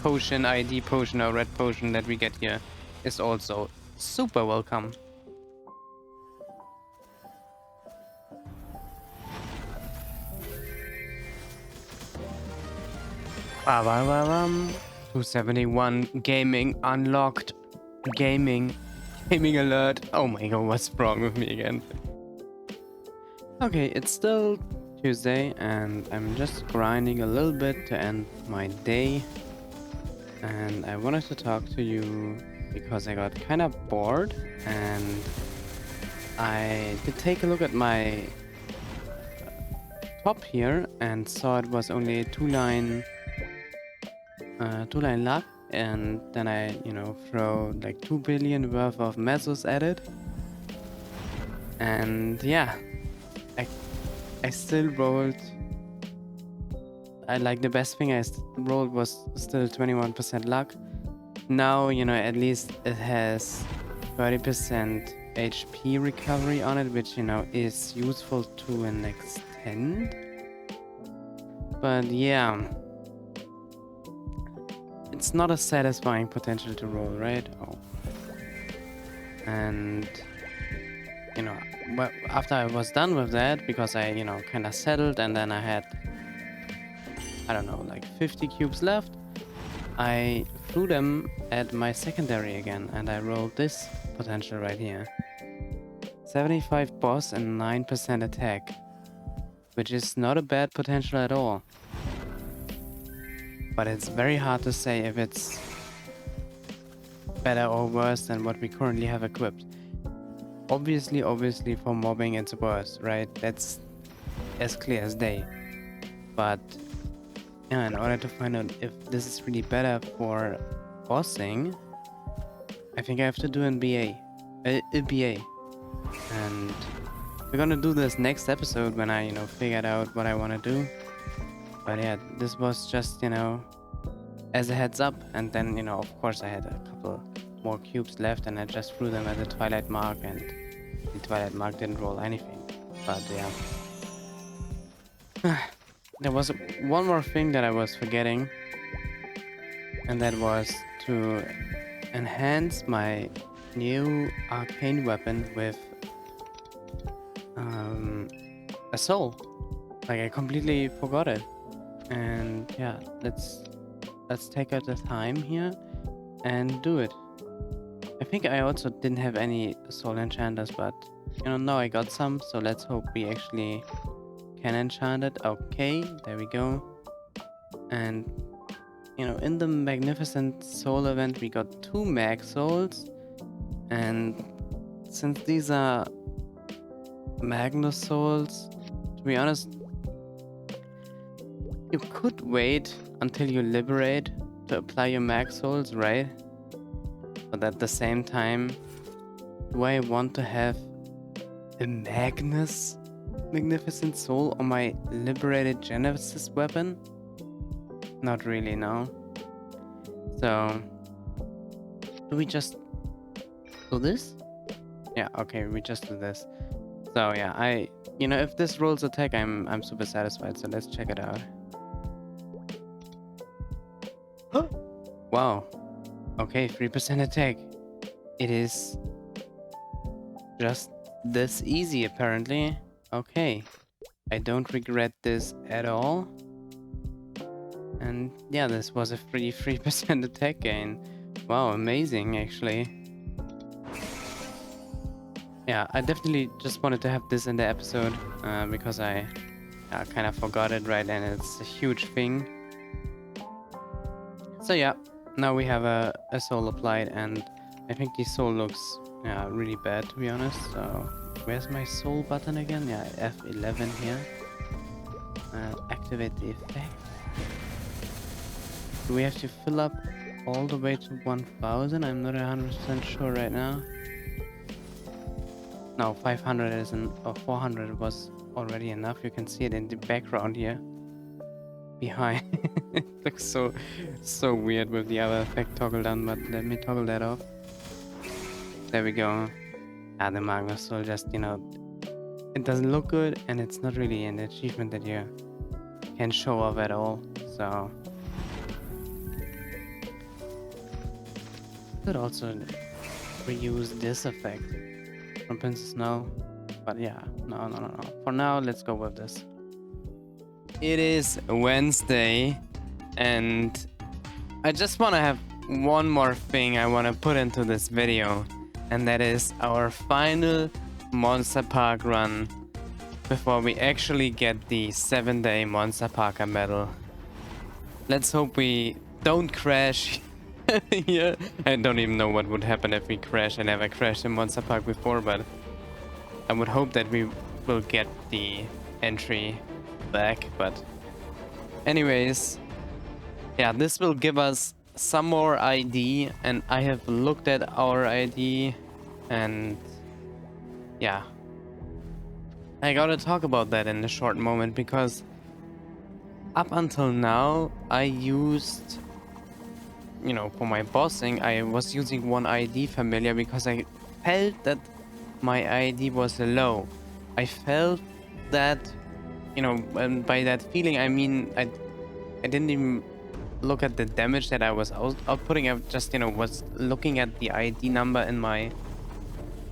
potion, IED potion or red potion that we get here is also super welcome. Ba ba ba bum. 271 gaming unlocked. Gaming alert. Oh my god, what's wrong with me again? Okay, it's still Tuesday and I'm just grinding a little bit to end my day. And I wanted to talk to you because I got kind of bored and I did take a look at my top here and saw it was only a two-line luck, and then I, you know, throw like 2 billion worth of mesos at it. And yeah, I still rolled. The best thing I rolled was still 21% luck. Now, you know, at least it has 30% HP recovery on it, which, you know, is useful to an extent. But yeah, it's not a satisfying potential to roll, right? Oh. And, you know, after I was done with that, because I, you know, kind of settled and then I had, I don't know, like 50 cubes left, I threw them at my secondary again and I rolled this potential right here. 75 boss and 9% attack, which is not a bad potential at all. But it's very hard to say if it's better or worse than what we currently have equipped. Obviously for mobbing it's worse, right? That's as clear as day. But yeah, in order to find out if this is really better for bossing, I think I have to do a BA. And we're gonna do this next episode when I, you know, figured out what I want to do. But yeah, this was just, you know, as a heads up. And then, you know, of course I had a couple more cubes left and I just threw them at the Twilight Mark and the Twilight Mark didn't roll anything. But yeah. There was one more thing that I was forgetting. And that was to enhance my new arcane weapon with a soul. Like, I completely forgot it. And yeah, let's take out the time here and do it. I think I also didn't have any soul enchanters, but you know, now I got some, so let's hope we actually can enchant it. Okay, there we go. And you know, in the Magnificent Soul event we got 2 mag souls, and since these are Magnus souls, to be honest, you could wait until you liberate to apply your mag souls, right? But at the same time, do I want to have a Magnificent Soul on my liberated Genesis weapon? Not really, no. So, do we just do this? Yeah, okay, we just do this. So yeah, if this rolls attack, I'm super satisfied. So let's check it out. Wow. Okay, 3% attack. It is just this easy, apparently. Okay. I don't regret this at all. And yeah, this was a free 3% attack gain. Wow, amazing, actually. Yeah, I definitely just wanted to have this in the episode because I kind of forgot it, right? And it's a huge thing. So yeah, now we have a soul applied, and I think the soul looks really bad, to be honest. So where's my soul button again? Yeah, F11 here. Activate the effect. Do we have to fill up all the way to 1000? I'm not 100% sure right now. No, 500 isn't, or 400 was already enough. You can see it in the background here. Behind. It looks so weird with the other effect toggled on, but let me toggle that off. There we go. The Magma Soul just, it doesn't look good, and it's not really an achievement that you can show off at all, so... Could also reuse this effect from Princess Snow, but yeah, no. For now, let's go with this. It is Wednesday, and I just want to have one more thing I want to put into this video, and that is our final Monster Park run before we actually get the 7-day Monster Parker medal. Let's hope we don't crash here. I don't even know what would happen if we crash. I never crashed in Monster Park before, but I would hope that we will get the entry back. But anyways, yeah, this will give us some more ID, and I have looked at our ID, and yeah, I gotta talk about that in a short moment, because up until now I used, for my bossing, I was using one ID familiar because I felt that my ID was low. I felt that, and by that feeling I mean I didn't even look at the damage that I was outputting. I just, was looking at the ID number in my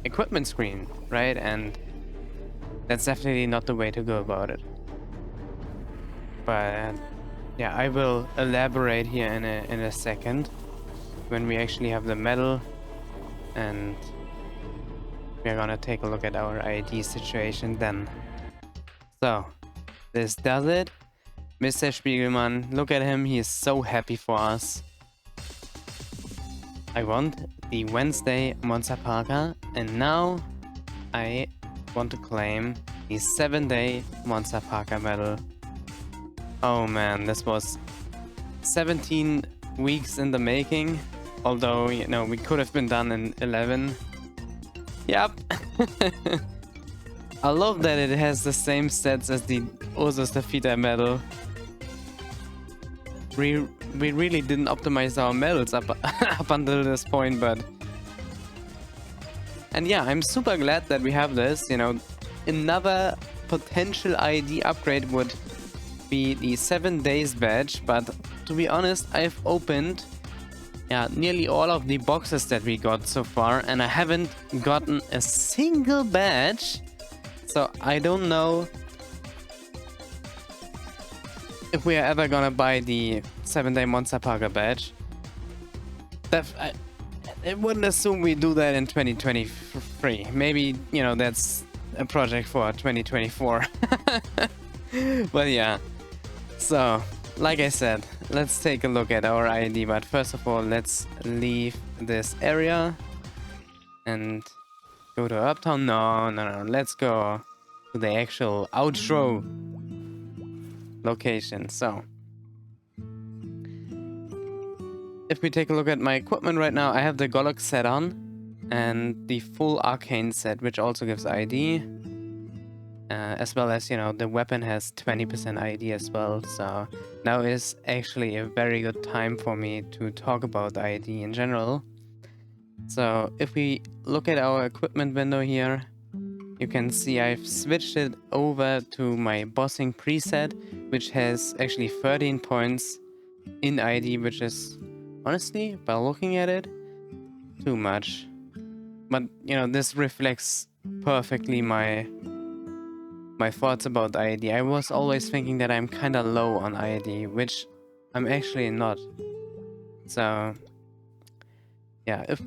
equipment screen, right? And that's definitely not the way to go about it. But yeah, I will elaborate here in a second when we actually have the medal, and we're gonna take a look at our ID situation then. So this does it. Mr. Spiegelman, look at him, he is so happy for us. I want the Wednesday Monster Parker, and now I want to claim the 7-day Monster Parker medal. Oh man, this was 17 weeks in the making, although, we could have been done in 11. Yep. I love that it has the same stats as the Ursus Defeater medal. We really didn't optimize our medals up until this point, but... And yeah, I'm super glad that we have this, Another potential ID upgrade would be the 7 days badge, but to be honest, I've opened nearly all of the boxes that we got so far, and I haven't gotten a single badge, so I don't know if we are ever gonna buy the 7-day Monster Parker badge. I wouldn't assume we do that in 2023. Maybe, that's a project for 2024. But yeah. So, like I said, let's take a look at our ID. But first of all, let's leave this area and go to Uptown. No. Let's go to the actual outro location. So, if we take a look at my equipment right now, I have the Golok set on and the full Arcane set, which also gives ID. as well as, you know, the weapon has 20% IED as well. So now is actually a very good time for me to talk about IED in general. So if we look at our equipment window here, you can see I've switched it over to my bossing preset, which has actually 13 points in IED, which is honestly, by looking at it, too much. But, you know, this reflects perfectly my thoughts about IED. I was always thinking that I'm kind of low on IED, which I'm actually not. So, yeah, if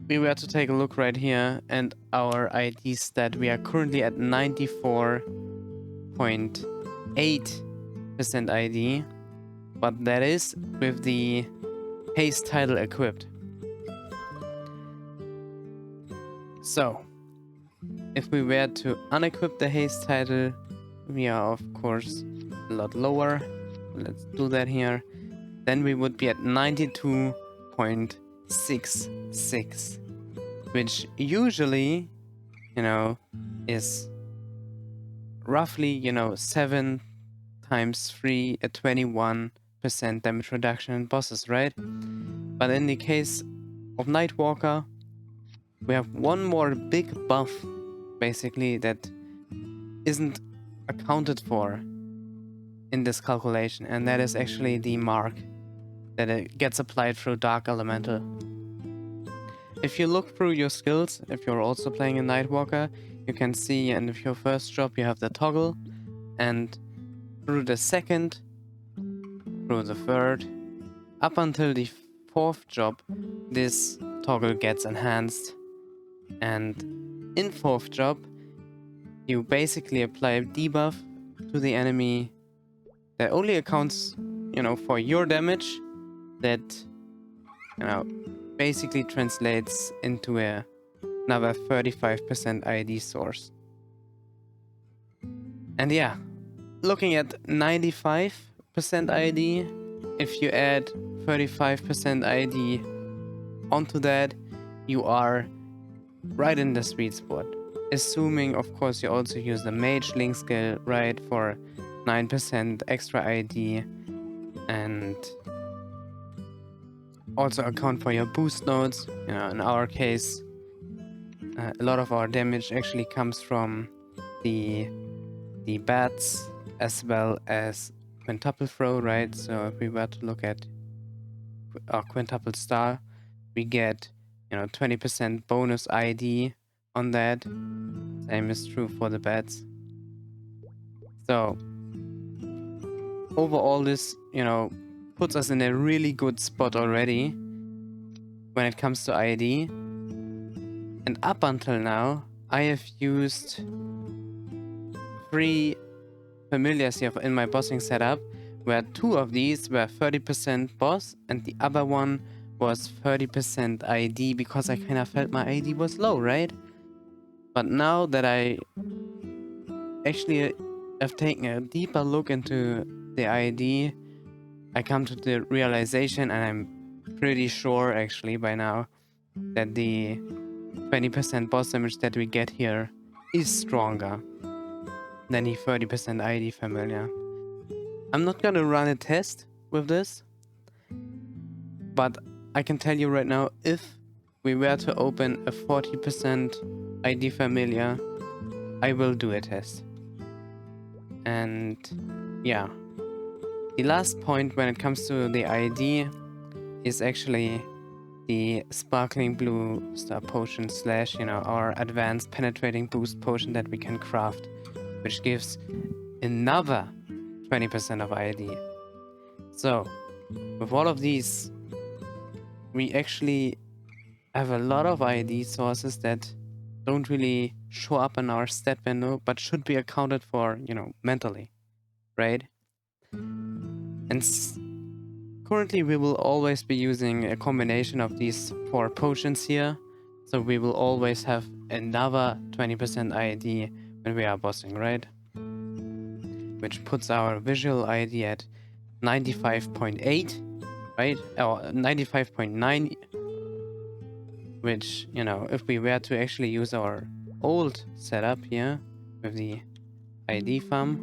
we were to take a look right here and our IED stat, we are currently at 94.8% IED, but that is with the haste title equipped. So, if we were to unequip the haste title, we are of course a lot lower. Let's do that here. Then we would be at 92.66, which usually, you know, is roughly, you know, 7 times 3 at 21% damage reduction in bosses, right? But in the case of Nightwalker, we have one more big buff, basically, that isn't accounted for in this calculation, and that is actually the mark that it gets applied through Dark Elemental. If you look through your skills, if you're also playing a Nightwalker, you can see, and if your first job you have the toggle, and through the second, through the third, up until the fourth job, this toggle gets enhanced. And in fourth job, you basically apply a debuff to the enemy that only accounts, you know, for your damage, that, you know, basically translates into another 35% IED source. And yeah, looking at 95% IED, if you add 35% IED onto that, you are right in the sweet spot. Assuming, of course, you also use the Mage Link skill, right, for 9% extra IED, and also account for your boost nodes. You know, in our case, a lot of our damage actually comes from the bats as well as quintuple throw, right? So if we were to look at our quintuple star, we get, you know, 20% bonus IED on that. Same is true for the bats. So overall, this, you know, puts us in a really good spot already when it comes to IED. And up until now, I have used 3 familiars here in my bossing setup, where 2 of these were 30% boss and the other one was 30% IED, because I kind of felt my IED was low, right? But now that I actually have taken a deeper look into the IED, I come to the realization, and I'm pretty sure actually by now, that the 20% boss damage that we get here is stronger than the 30% IED familiar. I'm not gonna run a test with this, but I can tell you right now, if we were to open a 40% IED familiar, I will do a test. And yeah, the last point when it comes to the IED is actually the sparkling blue star potion slash, you know, our advanced penetrating boost potion that we can craft, which gives another 20% of IED. So with all of these, we actually have a lot of IED sources that don't really show up in our stat window, but should be accounted for, you know, mentally, right? And currently we will always be using a combination of these 4 potions here, so we will always have another 20% IED when we are bossing, right? Which puts our visual IED at 95.8, right? Or 95.9, which, you know, if we were to actually use our old setup here with the IED farm.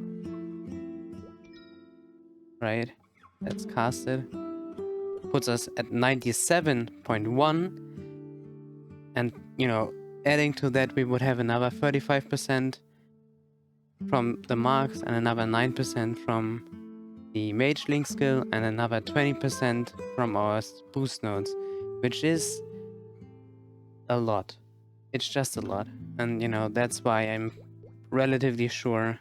Right, let's cast it. Puts us at 97.1. And, you know, adding to that, we would have another 35% from the marks and another 9% from the Mage Link skill and another 20% from our boost nodes, which is a lot. It's just a lot. And, you know, that's why I'm relatively sure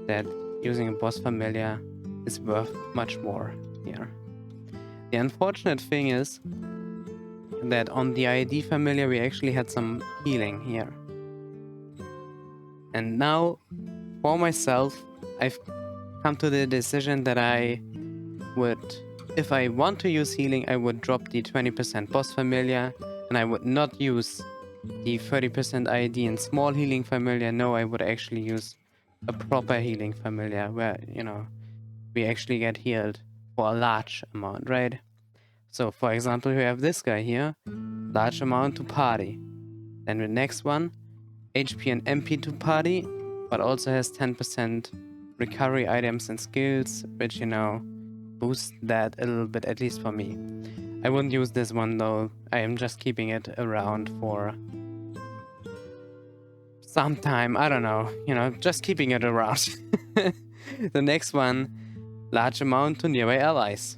that using a boss familiar is worth much more here. The unfortunate thing is that on the IED familiar we actually had some healing here. And now, for myself, I've come to the decision that I would, if I want to use healing, I would drop the 20% boss familiar, and I would not use the 30% IED and small healing familiar. No, I would actually use a proper healing familiar where, you know, we actually get healed for a large amount, right? So, for example, we have this guy here, large amount to party. Then the next one, HP and MP to party, but also has 10% recovery items and skills, which, you know, boost that a little bit, at least for me. I wouldn't use this one though. I am just keeping it around for some time. I don't know, you know, just keeping it around. The next one, large amount to nearby allies.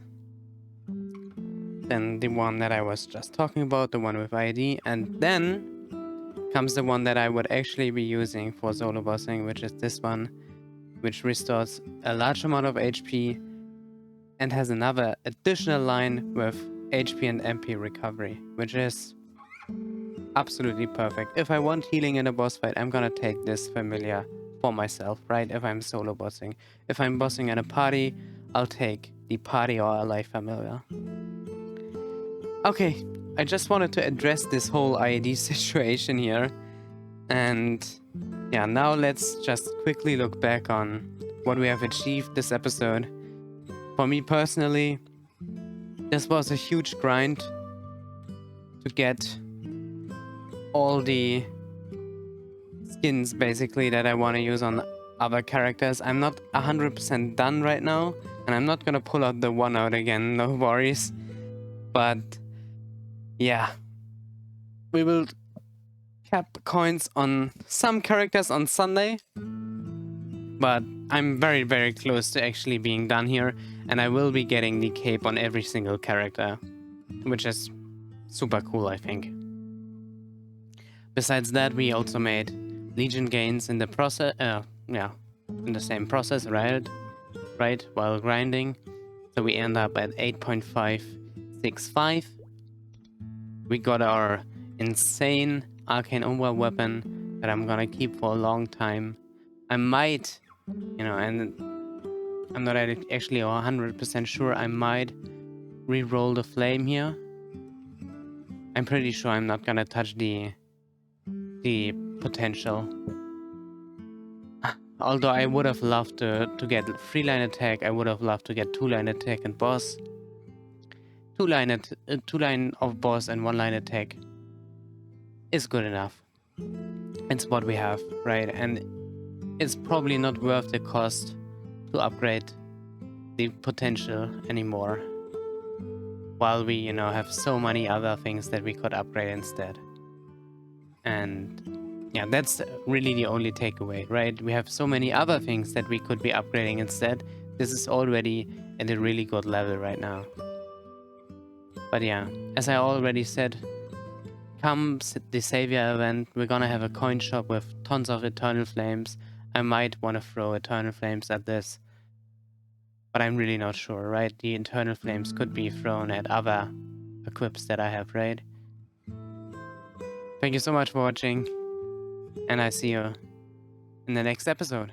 Then the one that I was just talking about, the one with ID, and then comes the one that I would actually be using for solo bossing, which is this one, which restores a large amount of HP and has another additional line with HP and MP recovery, which is absolutely perfect. If I want healing in a boss fight, I'm gonna take this familiar for myself, right? If I'm solo bossing. If I'm bossing in a party, I'll take the party or ally familiar. Okay, I just wanted to address this whole IED situation here. And yeah, now let's just quickly look back on what we have achieved this episode. For me personally, this was a huge grind to get all the skins basically that I want to use on other characters. I'm not 100% done right now, and I'm not gonna pull out the one out again, no worries. But yeah, we will cap coins on some characters on Sunday, but I'm very, very close to actually being done here, and I will be getting the cape on every single character, which is super cool, I think. Besides that, we also made Legion gains in the process, in the same process, right, while grinding. So we end up at 8.565. We got our insane Arcane Umbra weapon that I'm gonna keep for a long time. I might, you know, and I'm not actually 100% sure, I might re-roll the flame here. I'm pretty sure I'm not gonna touch the potential. Although I would have loved to get 3-line attack, I would have loved to get 2-line attack and boss. 2-line of boss and 1-line attack is good enough. It's what we have, right? And it's probably not worth the cost to upgrade the potential anymore, while we, you know, have so many other things that we could upgrade instead. And yeah, that's really the only takeaway, right? We have so many other things that we could be upgrading instead. This is already at a really good level right now. But yeah, as I already said, come the Savior event, we're gonna have a coin shop with tons of Eternal Flames. I might want to throw Eternal Flames at this, but I'm really not sure, right? The Eternal Flames could be thrown at other equips that I have, right? Thank you so much for watching, and I see you in the next episode.